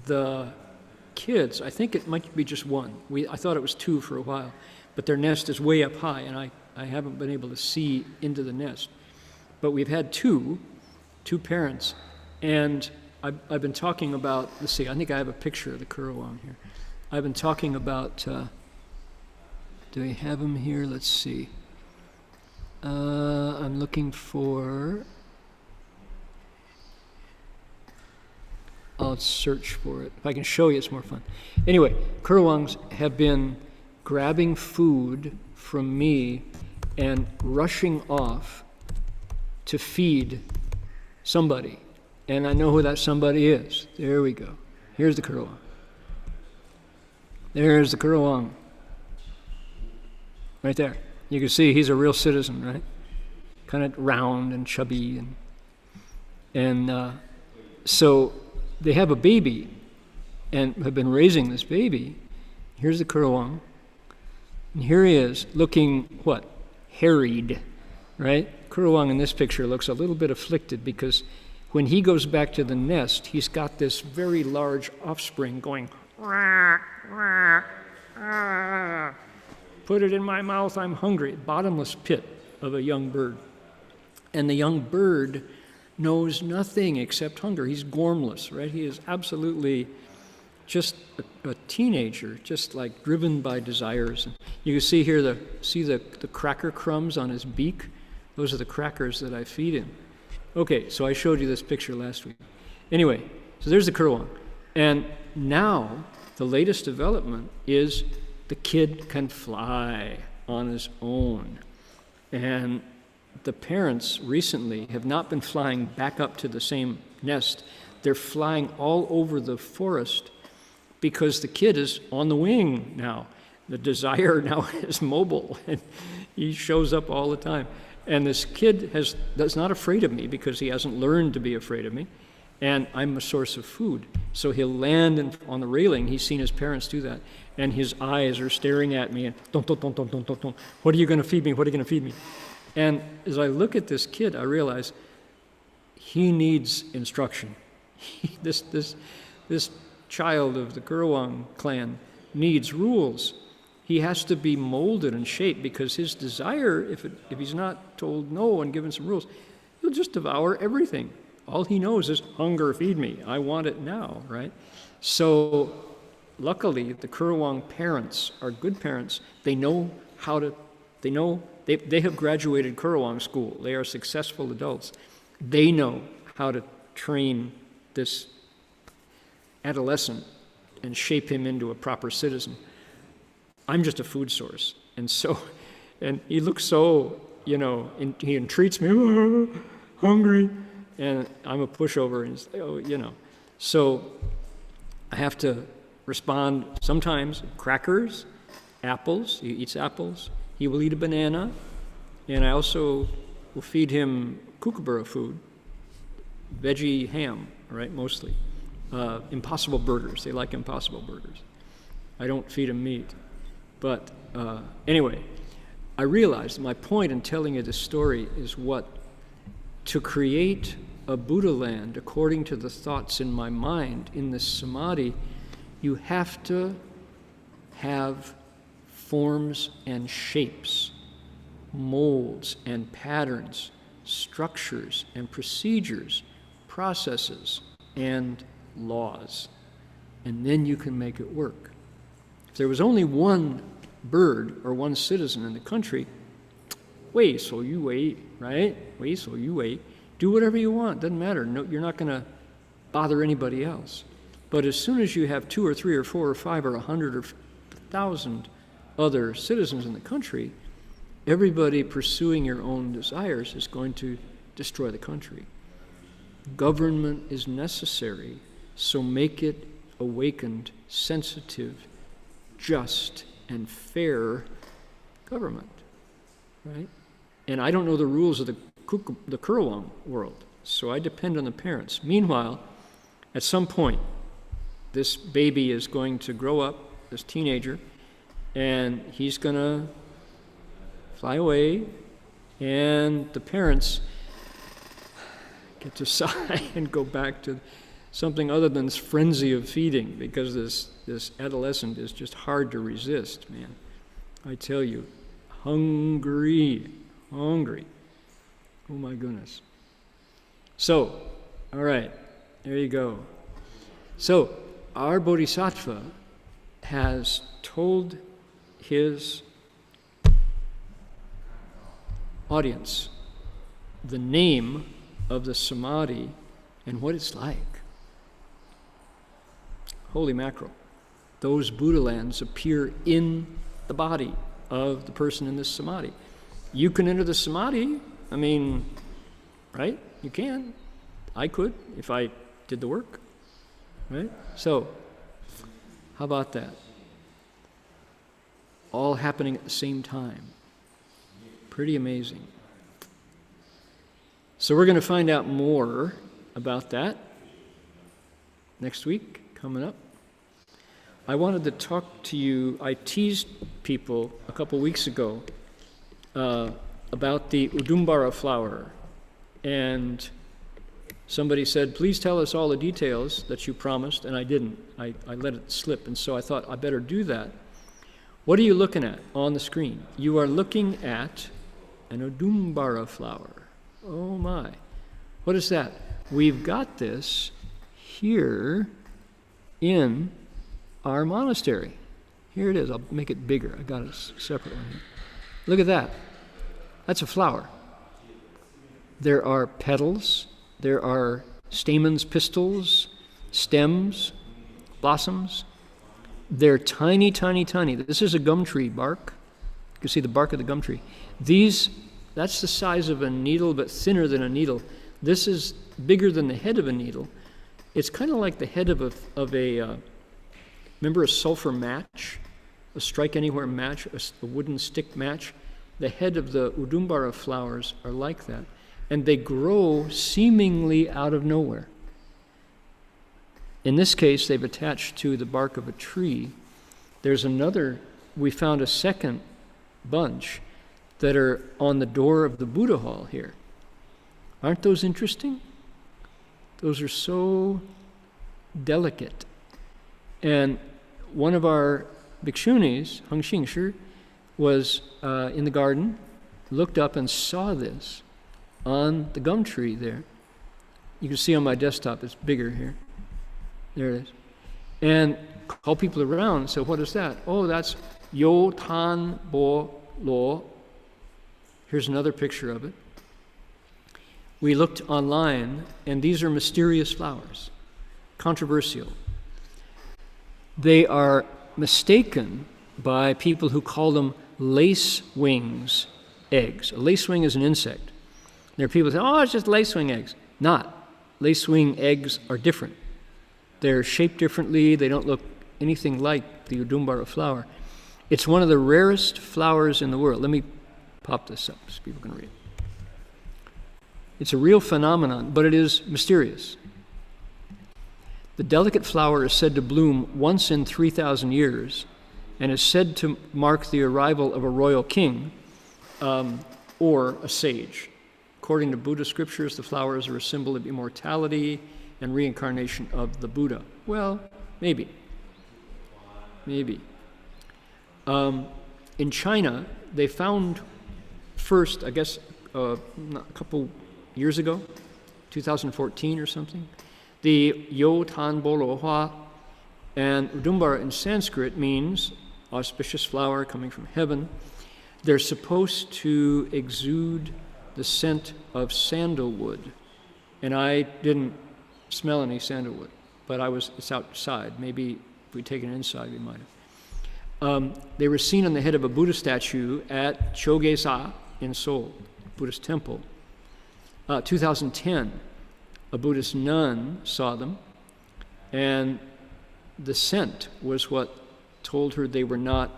the kids, I think it might be just one. I thought it was two for a while, but their nest is way up high, and I haven't been able to see into the nest. But we've had two parents, and I've been talking about, let's see, I think I have a picture of the currawong here. I've been talking about, do we have him here? Let's see. I'm looking for, I'll search for it. If I can show you, it's more fun. Anyway, currawongs have been grabbing food from me and rushing off to feed somebody. And I know who that somebody is. There we go. Here's the currawong. There's the currawong. Right there. You can see he's a real citizen, right? Kind of round and chubby. And so they have a baby and have been raising this baby. Here's the currawong. And here he is looking, what? Harried, right? Currawong in this picture looks a little bit afflicted because when he goes back to the nest, he's got this very large offspring going, rah, rah, Put it in my mouth, I'm hungry. Bottomless pit of a young bird. And the young bird knows nothing except hunger. He's gormless, right? He is absolutely just a teenager, just like driven by desires. And you can see here the cracker crumbs on his beak. Those are the crackers that I feed him. Okay, so I showed you this picture last week. Anyway, so there's the Currawong. And now the latest development is the kid can fly on his own. And the parents recently have not been flying back up to the same nest. They're flying all over the forest because the kid is on the wing now. The desire now is mobile, and he shows up all the time. And this kid that's not afraid of me because he hasn't learned to be afraid of me, and I'm a source of food. So he'll land on the railing. He's seen his parents do that, and his eyes are staring at me, and don't. What are you going to feed me? What are you going to feed me? And as I look at this kid, I realize he needs instruction. This child of the Currawong clan needs rules. He has to be molded and shaped because his desire, if he's not told no and given some rules, he'll just devour everything. All he knows is hunger, feed me. I want it now, right? So luckily, the Currawong parents are good parents. They know how to, they have graduated Currawong school. They are successful adults. They know how to train this adolescent and shape him into a proper citizen. I'm just a food source. And he looks so, he entreats me, hungry, and I'm a pushover, and So I have to respond sometimes, crackers, apples, he eats apples, he will eat a banana, and I also will feed him kookaburra food, veggie ham, right, mostly. Impossible burgers, they like impossible burgers. I don't feed him meat. But anyway, I realized my point in telling you this story is to create a Buddha land according to the thoughts in my mind in this samadhi, you have to have forms and shapes, molds and patterns, structures and procedures, processes and laws. And then you can make it work. If there was only one bird or one citizen in the country, wait, so you wait, right? Wait, so you wait. Do whatever you want, doesn't matter. No, you're not going to bother anybody else. But as soon as you have 2 or 3 or 4 or 5 or 100 or 1,000 other citizens in the country, everybody pursuing your own desires is going to destroy the country. Government is necessary, so make it awakened, sensitive, just, and fair government, right? And I don't know the rules of the Currawong world, so I depend on the parents. Meanwhile, at some point, this baby is going to grow up, this teenager, and he's going to fly away, and the parents get to sigh and go back to something other than this frenzy of feeding, because this adolescent is just hard to resist, man. I tell you, hungry. Oh my goodness. So, all right, there you go. So, our Bodhisattva has told his audience the name of the samadhi and what it's like. Holy mackerel. Those Buddha lands appear in the body of the person in this samadhi. You can enter the samadhi, right? You can. I could if I did the work, right? So, how about that? All happening at the same time. Pretty amazing. So we're going to find out more about that next week, coming up. I wanted to talk to you, I teased people a couple weeks ago about the Udumbara flower, and somebody said, please tell us all the details that you promised, and I didn't. I let it slip, and so I thought I better do that. What are you looking at on the screen? You are looking at an Udumbara flower. Oh my. What is that? We've got this here in our monastery. Here it is. I'll make it bigger. I got a separate one here. Look at that. That's a flower. There are petals. There are stamens, pistils, stems, blossoms. They're tiny, tiny, tiny. This is a gum tree bark. You can see the bark of the gum tree. That's the size of a needle, but thinner than a needle. This is bigger than the head of a needle. It's kind of like the head of a remember a sulfur match? A strike anywhere match, a wooden stick match? The head of the Udumbara flowers are like that. And they grow seemingly out of nowhere. In this case, they've attached to the bark of a tree. We found a second bunch that are on the door of the Buddha hall here. Aren't those interesting? Those are so delicate. And one of our bhikshunis, Heng Xingshi, was in the garden, looked up and saw this on the gum tree there. You can see on my desktop, it's bigger here. There it is. And called people around and said, what is that? Oh, that's优曇缽花. Here's another picture of it. We looked online, and these are mysterious flowers, controversial. They are mistaken by people who call them lacewings eggs. A lacewing is an insect. There are people who say, oh, it's just lacewing eggs. Not. Lacewing eggs are different. They're shaped differently. They don't look anything like the Udumbara flower. It's one of the rarest flowers in the world. Let me pop this up so people can read. It's a real phenomenon, but it is mysterious. The delicate flower is said to bloom once in 3,000 years and is said to mark the arrival of a royal king or a sage. According to Buddhist scriptures, the flowers are a symbol of immortality and reincarnation of the Buddha. Well, maybe. Maybe. In China, they found first, I guess, a couple years ago, 2014 or something, the優曇缽花, and Udumbara in Sanskrit means auspicious flower coming from heaven. They're supposed to exude the scent of sandalwood, and I didn't smell any sandalwood, but it's outside. Maybe if we'd taken it inside, we might have. They were seen on the head of a Buddha statue at Chogyesa in Seoul, Buddhist temple. 2010, a Buddhist nun saw them, and the scent was what told her they were not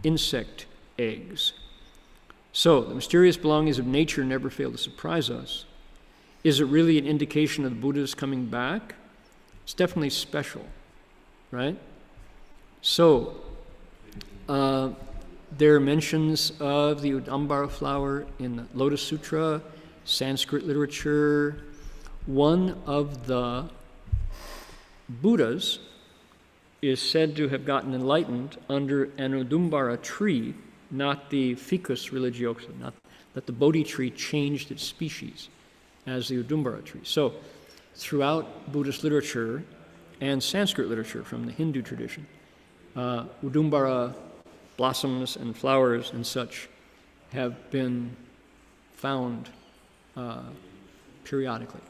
insect eggs. So, the mysterious belongings of nature never fail to surprise us. Is it really an indication of the Buddha's coming back? It's definitely special, right? So, there are mentions of the Udumbara flower in the Lotus Sutra, Sanskrit literature. One of the Buddhas is said to have gotten enlightened under an Udumbara tree, not the Ficus religiosa, not that the Bodhi tree changed its species as the Udumbara tree. So, throughout Buddhist literature and Sanskrit literature from the Hindu tradition, Udumbara blossoms and flowers and such have been found periodically.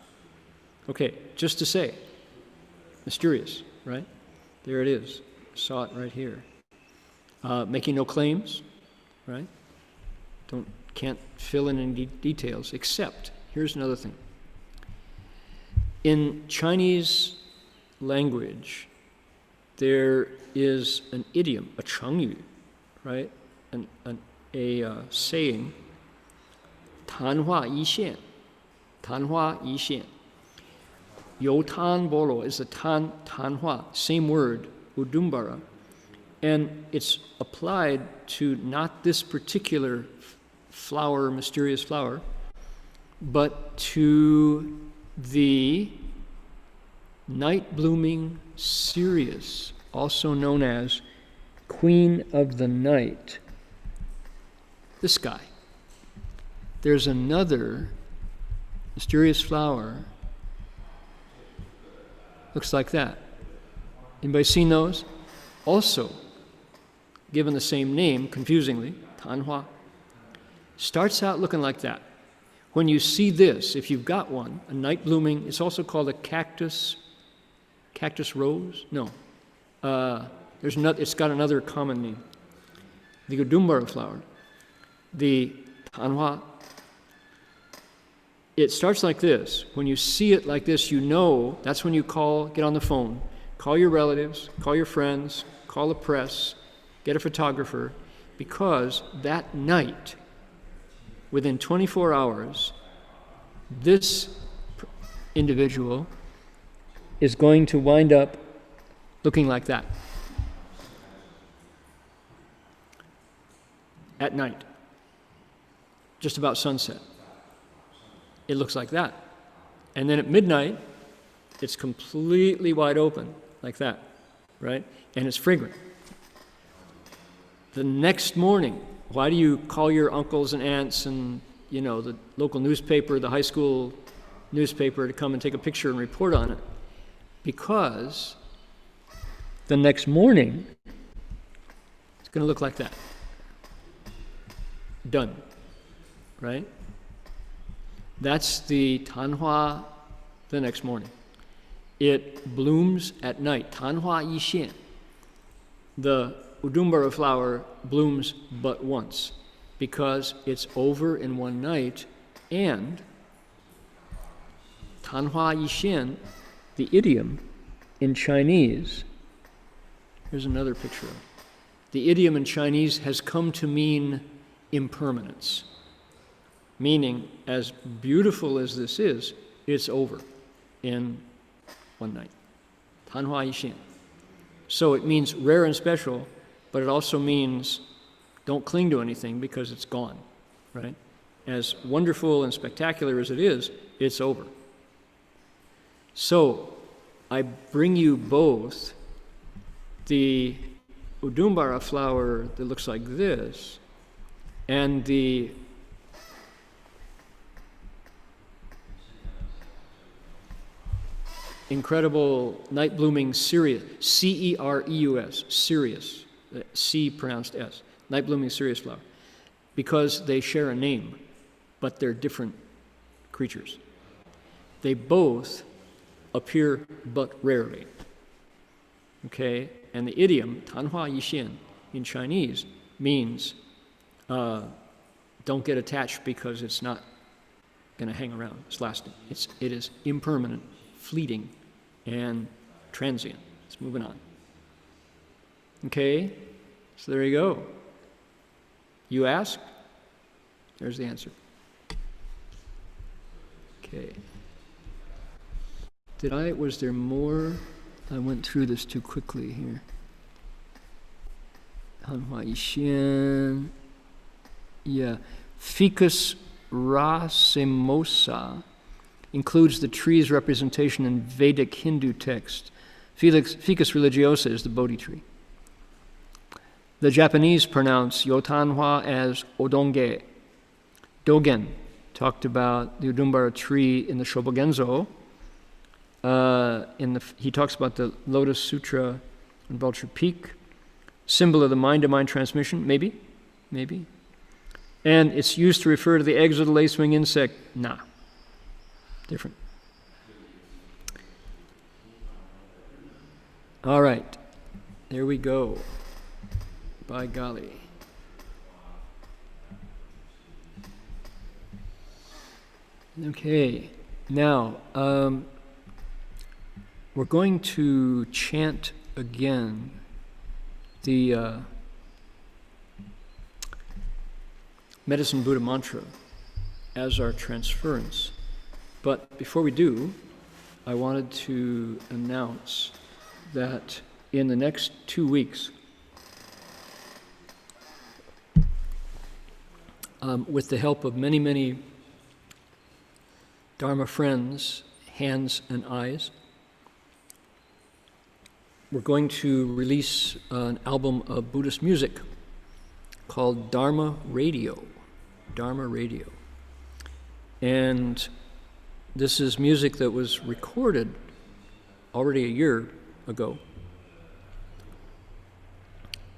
Okay, just to say, mysterious, right? There it is. Saw it right here. Making no claims, right? Can't fill in any details, except, here's another thing. In Chinese language, there is an idiom, a chengyu, right? A saying, 昙花一现, 昙花一现. 有昙般若 is the 昙花, same word, Udumbara, and it's applied to not this particular flower, mysterious flower, but to the night blooming Sirius, also known as Queen of the Night. This guy. There's another mysterious flower. Looks like that. Anybody seen those? Also, given the same name, confusingly, Tanhua, starts out looking like that. When you see this, if you've got one, a night blooming, it's also called a cactus rose? No. It's got another common name. The Udumbara flower. The Tanhua, it starts like this. When you see it like this, you know that's when you get on the phone, call your relatives, call your friends, call the press, get a photographer, because that night, within 24 hours, this individual is going to wind up looking like that. At night, just about sunset. It looks like that. And then at midnight, it's completely wide open, like that, right? And it's fragrant. The next morning, why do you call your uncles and aunts and, the local newspaper, the high school newspaper to come and take a picture and report on it? Because the next morning, it's going to look like that. Done, right? That's the Tanhua the next morning. It blooms at night. Tanhua yi xian. The Udumbara flower blooms but once because it's over in one night, and Tanhua yi xian, the idiom in Chinese, here's another picture of it. The idiom in Chinese has come to mean impermanence, meaning as beautiful as this is, it's over in one night. Tanhua yi xian. So it means rare and special, but it also means don't cling to anything because it's gone, right? As wonderful and spectacular as it is, it's over. So I bring you both the Udumbara flower that looks like this and the incredible night blooming Cereus, C-E-R-E-U-S, Cereus, C pronounced S, night blooming Cereus flower, because they share a name, but they're different creatures. They both appear but rarely. Okay, and the idiom Tanhua yi xian in Chinese means don't get attached because it's not going to hang around. It's lasting. It is impermanent, fleeting, and transient. It's moving on. Okay, so there you go. You ask, there's the answer. Okay. Was there more? I went through this too quickly here. Tanhua yi xian. Yeah. Ficus racemosa includes the tree's representation in Vedic Hindu text. Ficus religiosa is the Bodhi tree. The Japanese pronounce Yotanhua as odonge. Dogen talked about the Udumbara tree in the Shobogenzo. He talks about the Lotus Sutra on Vulture Peak. Symbol of the mind-to-mind transmission, maybe. And it's used to refer to the eggs of the lacewing insect. Nah. Different. All right. There we go. By golly. Okay. Now, we're going to chant again the Medicine Buddha mantra as our transference. But before we do, I wanted to announce that in the next 2 weeks, with the help of many, many Dharma friends, hands and eyes, we're going to release an album of Buddhist music called Dharma Radio. Dharma Radio. And this is music that was recorded already a year ago.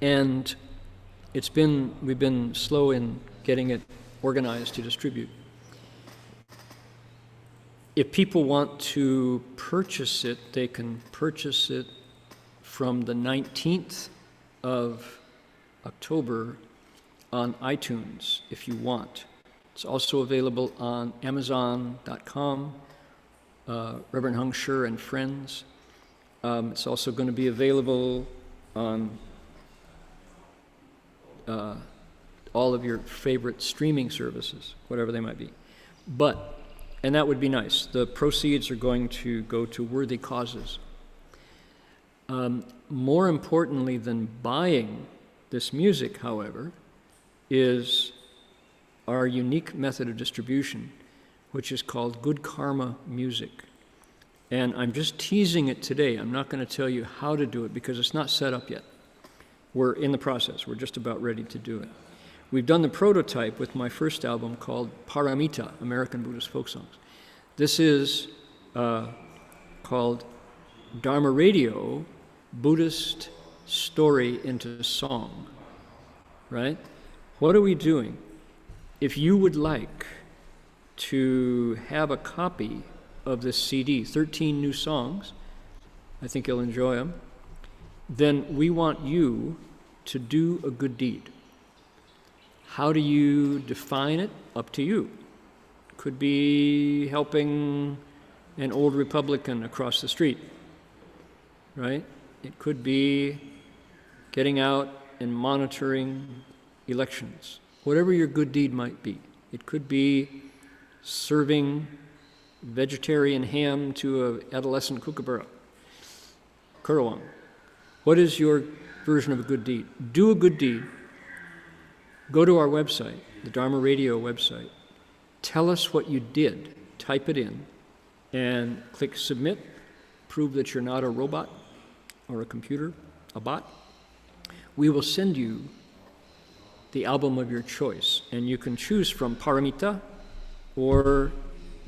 And we've been slow in getting it organized to distribute. If people want to purchase it, they can purchase it from the 19th of October on iTunes if you want. It's also available on Amazon.com, Reverend Hung Sure and Friends. It's also going to be available on all of your favorite streaming services, whatever they might be. And that would be nice. The proceeds are going to go to worthy causes. More importantly than buying this music, however, is our unique method of distribution, which is called Good Karma Music. And I'm just teasing it today. I'm not going to tell you how to do it because it's not set up yet. We're in the process. We're just about ready to do it. We've done the prototype with my first album called Paramita, American Buddhist Folk Songs. This is called Dharma Radio, Buddhist Story into Song, right? What are we doing? If you would like to have a copy of this CD, 13 new songs, I think you'll enjoy them, then we want you to do a good deed. How do you define it? Up to you. Could be helping an old Republican across the street, right? It could be getting out and monitoring elections. Whatever your good deed might be. It could be serving vegetarian ham to an adolescent kookaburra, Kurawang. What is your version of a good deed? Do a good deed. Go to our website, the Dharma Radio website. Tell us what you did. Type it in and click submit. Prove that you're not a robot or a computer, a bot. We will send you the album of your choice, and you can choose from Paramita or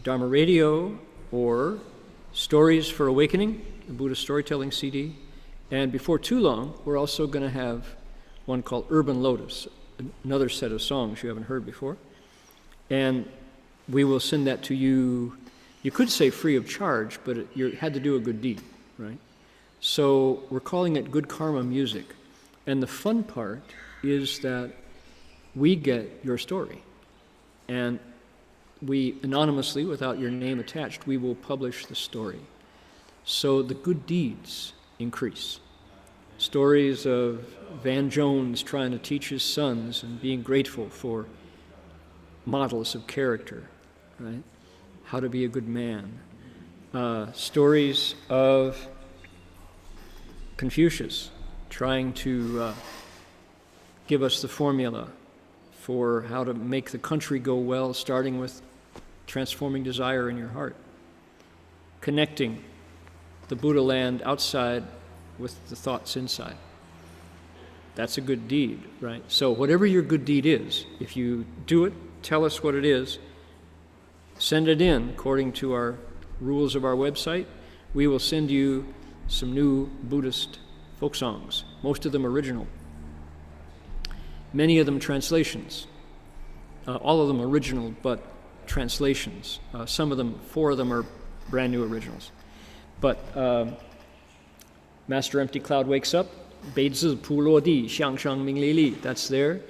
Dharma Radio or Stories for Awakening, the Buddhist storytelling CD. And before too long, we're also going to have one called Urban Lotus, another set of songs you haven't heard before. And we will send that to you. You could say free of charge, but you had to do a good deed, right? So we're calling it Good Karma Music. And the fun part is that we get your story. And we, anonymously, without your name attached, we will publish the story. So the good deeds increase. Stories of Van Jones trying to teach his sons and being grateful for models of character, right? How to be a good man. Stories of Confucius trying to give us the formula for how to make the country go well, starting with transforming desire in your heart. Connecting the Buddha land outside with the thoughts inside. That's a good deed, right? So whatever your good deed is, if you do it, tell us what it is, send it in according to our rules of our website. We will send you some new Buddhist folk songs, most of them original. Many of them translations. All of them original, but translations. Some of them, 4 of them are brand new originals. But Master Empty Cloud Wakes Up, 北自普落地向上明利利, that's there.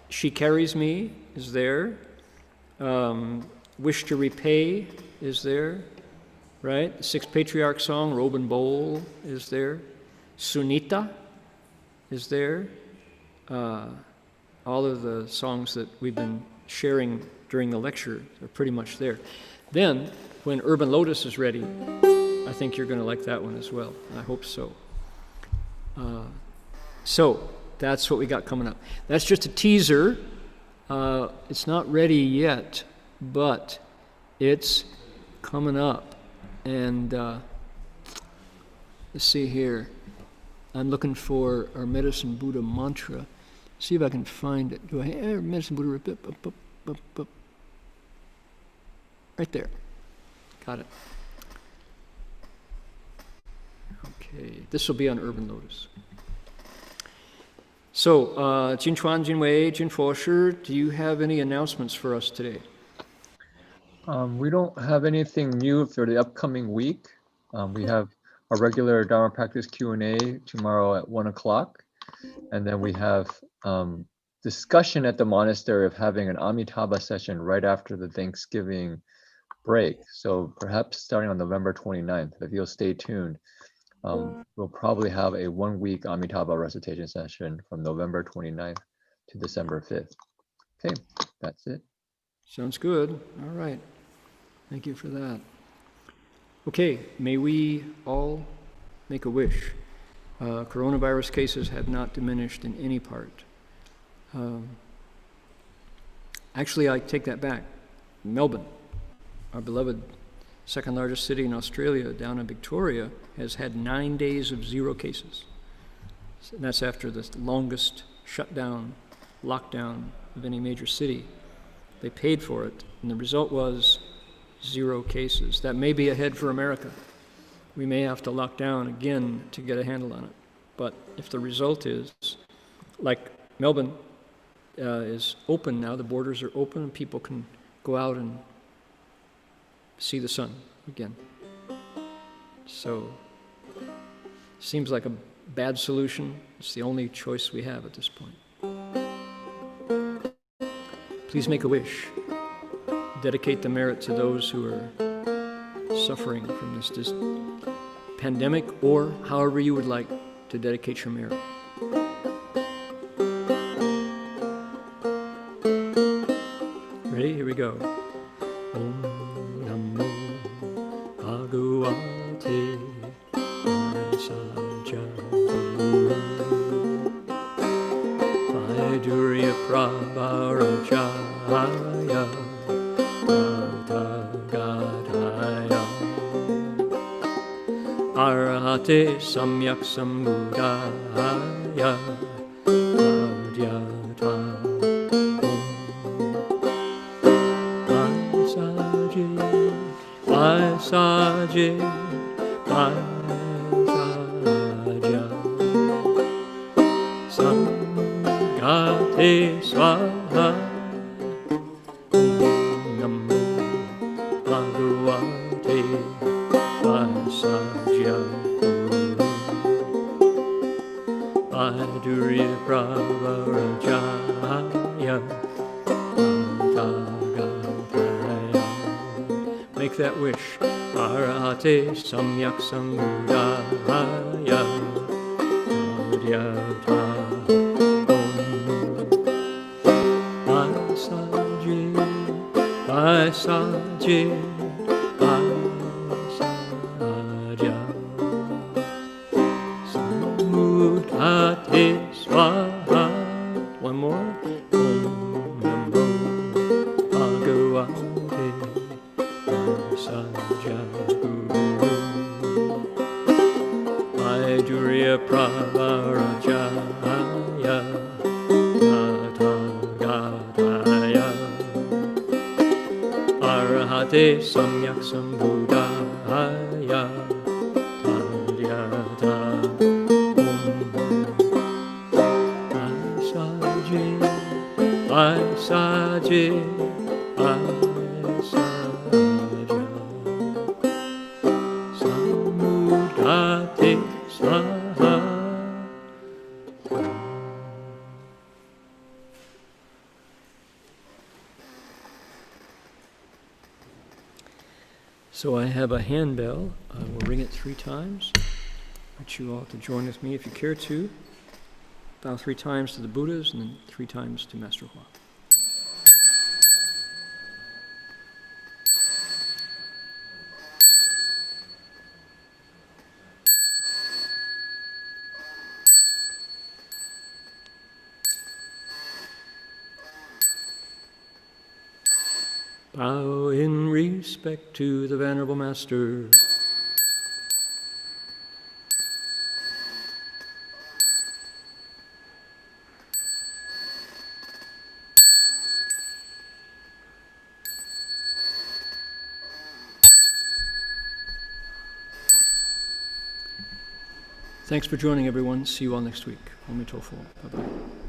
She Carries Me is there. Wish to Repay is there, right? The 6th Patriarch song, Robe and Bowl, is there. Sunita is there. All of the songs that we've been sharing during the lecture are pretty much there. Then, when Urban Lotus is ready, I think you're going to like that one as well. I hope so. So, that's what we got coming up. That's just a teaser. It's not ready yet, but it's coming up. And let's see here. I'm looking for our Medicine Buddha mantra. See if I can find it. Do I have Medicine Buddha? Right there. Got it. Okay, this will be on Urban Lotus. So, Jin Chuan, Jin Wei, Jin Fosher, do you have any announcements for us today? We don't have anything new for the upcoming week. We have our regular Dharma practice Q&A tomorrow at 1 o'clock. And then we have discussion at the monastery of having an Amitabha session right after the Thanksgiving break. So perhaps starting on November 29th, if you'll stay tuned, we'll probably have a 1-week Amitabha recitation session from November 29th to December 5th. Okay, that's it. Sounds good. All right. Thank you for that. Okay, may we all make a wish. Coronavirus cases have not diminished in any part. Actually, I take that back. Melbourne, our beloved second largest city in Australia, down in Victoria, has had 9 days of 0 cases. And that's after the longest shutdown, lockdown of any major city. They paid for it, and the result was 0 cases. That may be ahead for America. We may have to lock down again to get a handle on it. But if the result is, like Melbourne is open now, the borders are open, and people can go out and see the sun again. So, seems like a bad solution. It's the only choice we have at this point. Please make a wish. Dedicate the merit to those who are suffering from this pandemic, or however you would like to dedicate your merit. Ready? Here we go. Om Namo Bhagavate Vasudevaya Vaidurya Prabharajaya Tathagata Arahate Samyak Sambuddhaya Adhyata Vasaje Vasaja Sangate Swaha Namo Bhagavate Vasaja Vaidurya Prabharajaya Tathagata. Make that wish. Arahate Samyak Sambuddhaya Adhyata Om Vasaje Vasaje Vasaja Samudhate Swaha. One more. Om Namo Bhagavate Vasaja Vaidurya Prabharajaya Tathagata Arahate Samyak Sambuddhaya Adhyata Om Vasaje Vasaje Samudhate Swaha. So I have a handbell. We'll ring it 3 times. I want you all to join with me if you care to. Bow 3 times to the Buddhas and then 3 times to Master Hua. Bow in respect to the Venerable Master. Thanks for joining, everyone. See you all next week. Aum Mito Pho. Bye-bye.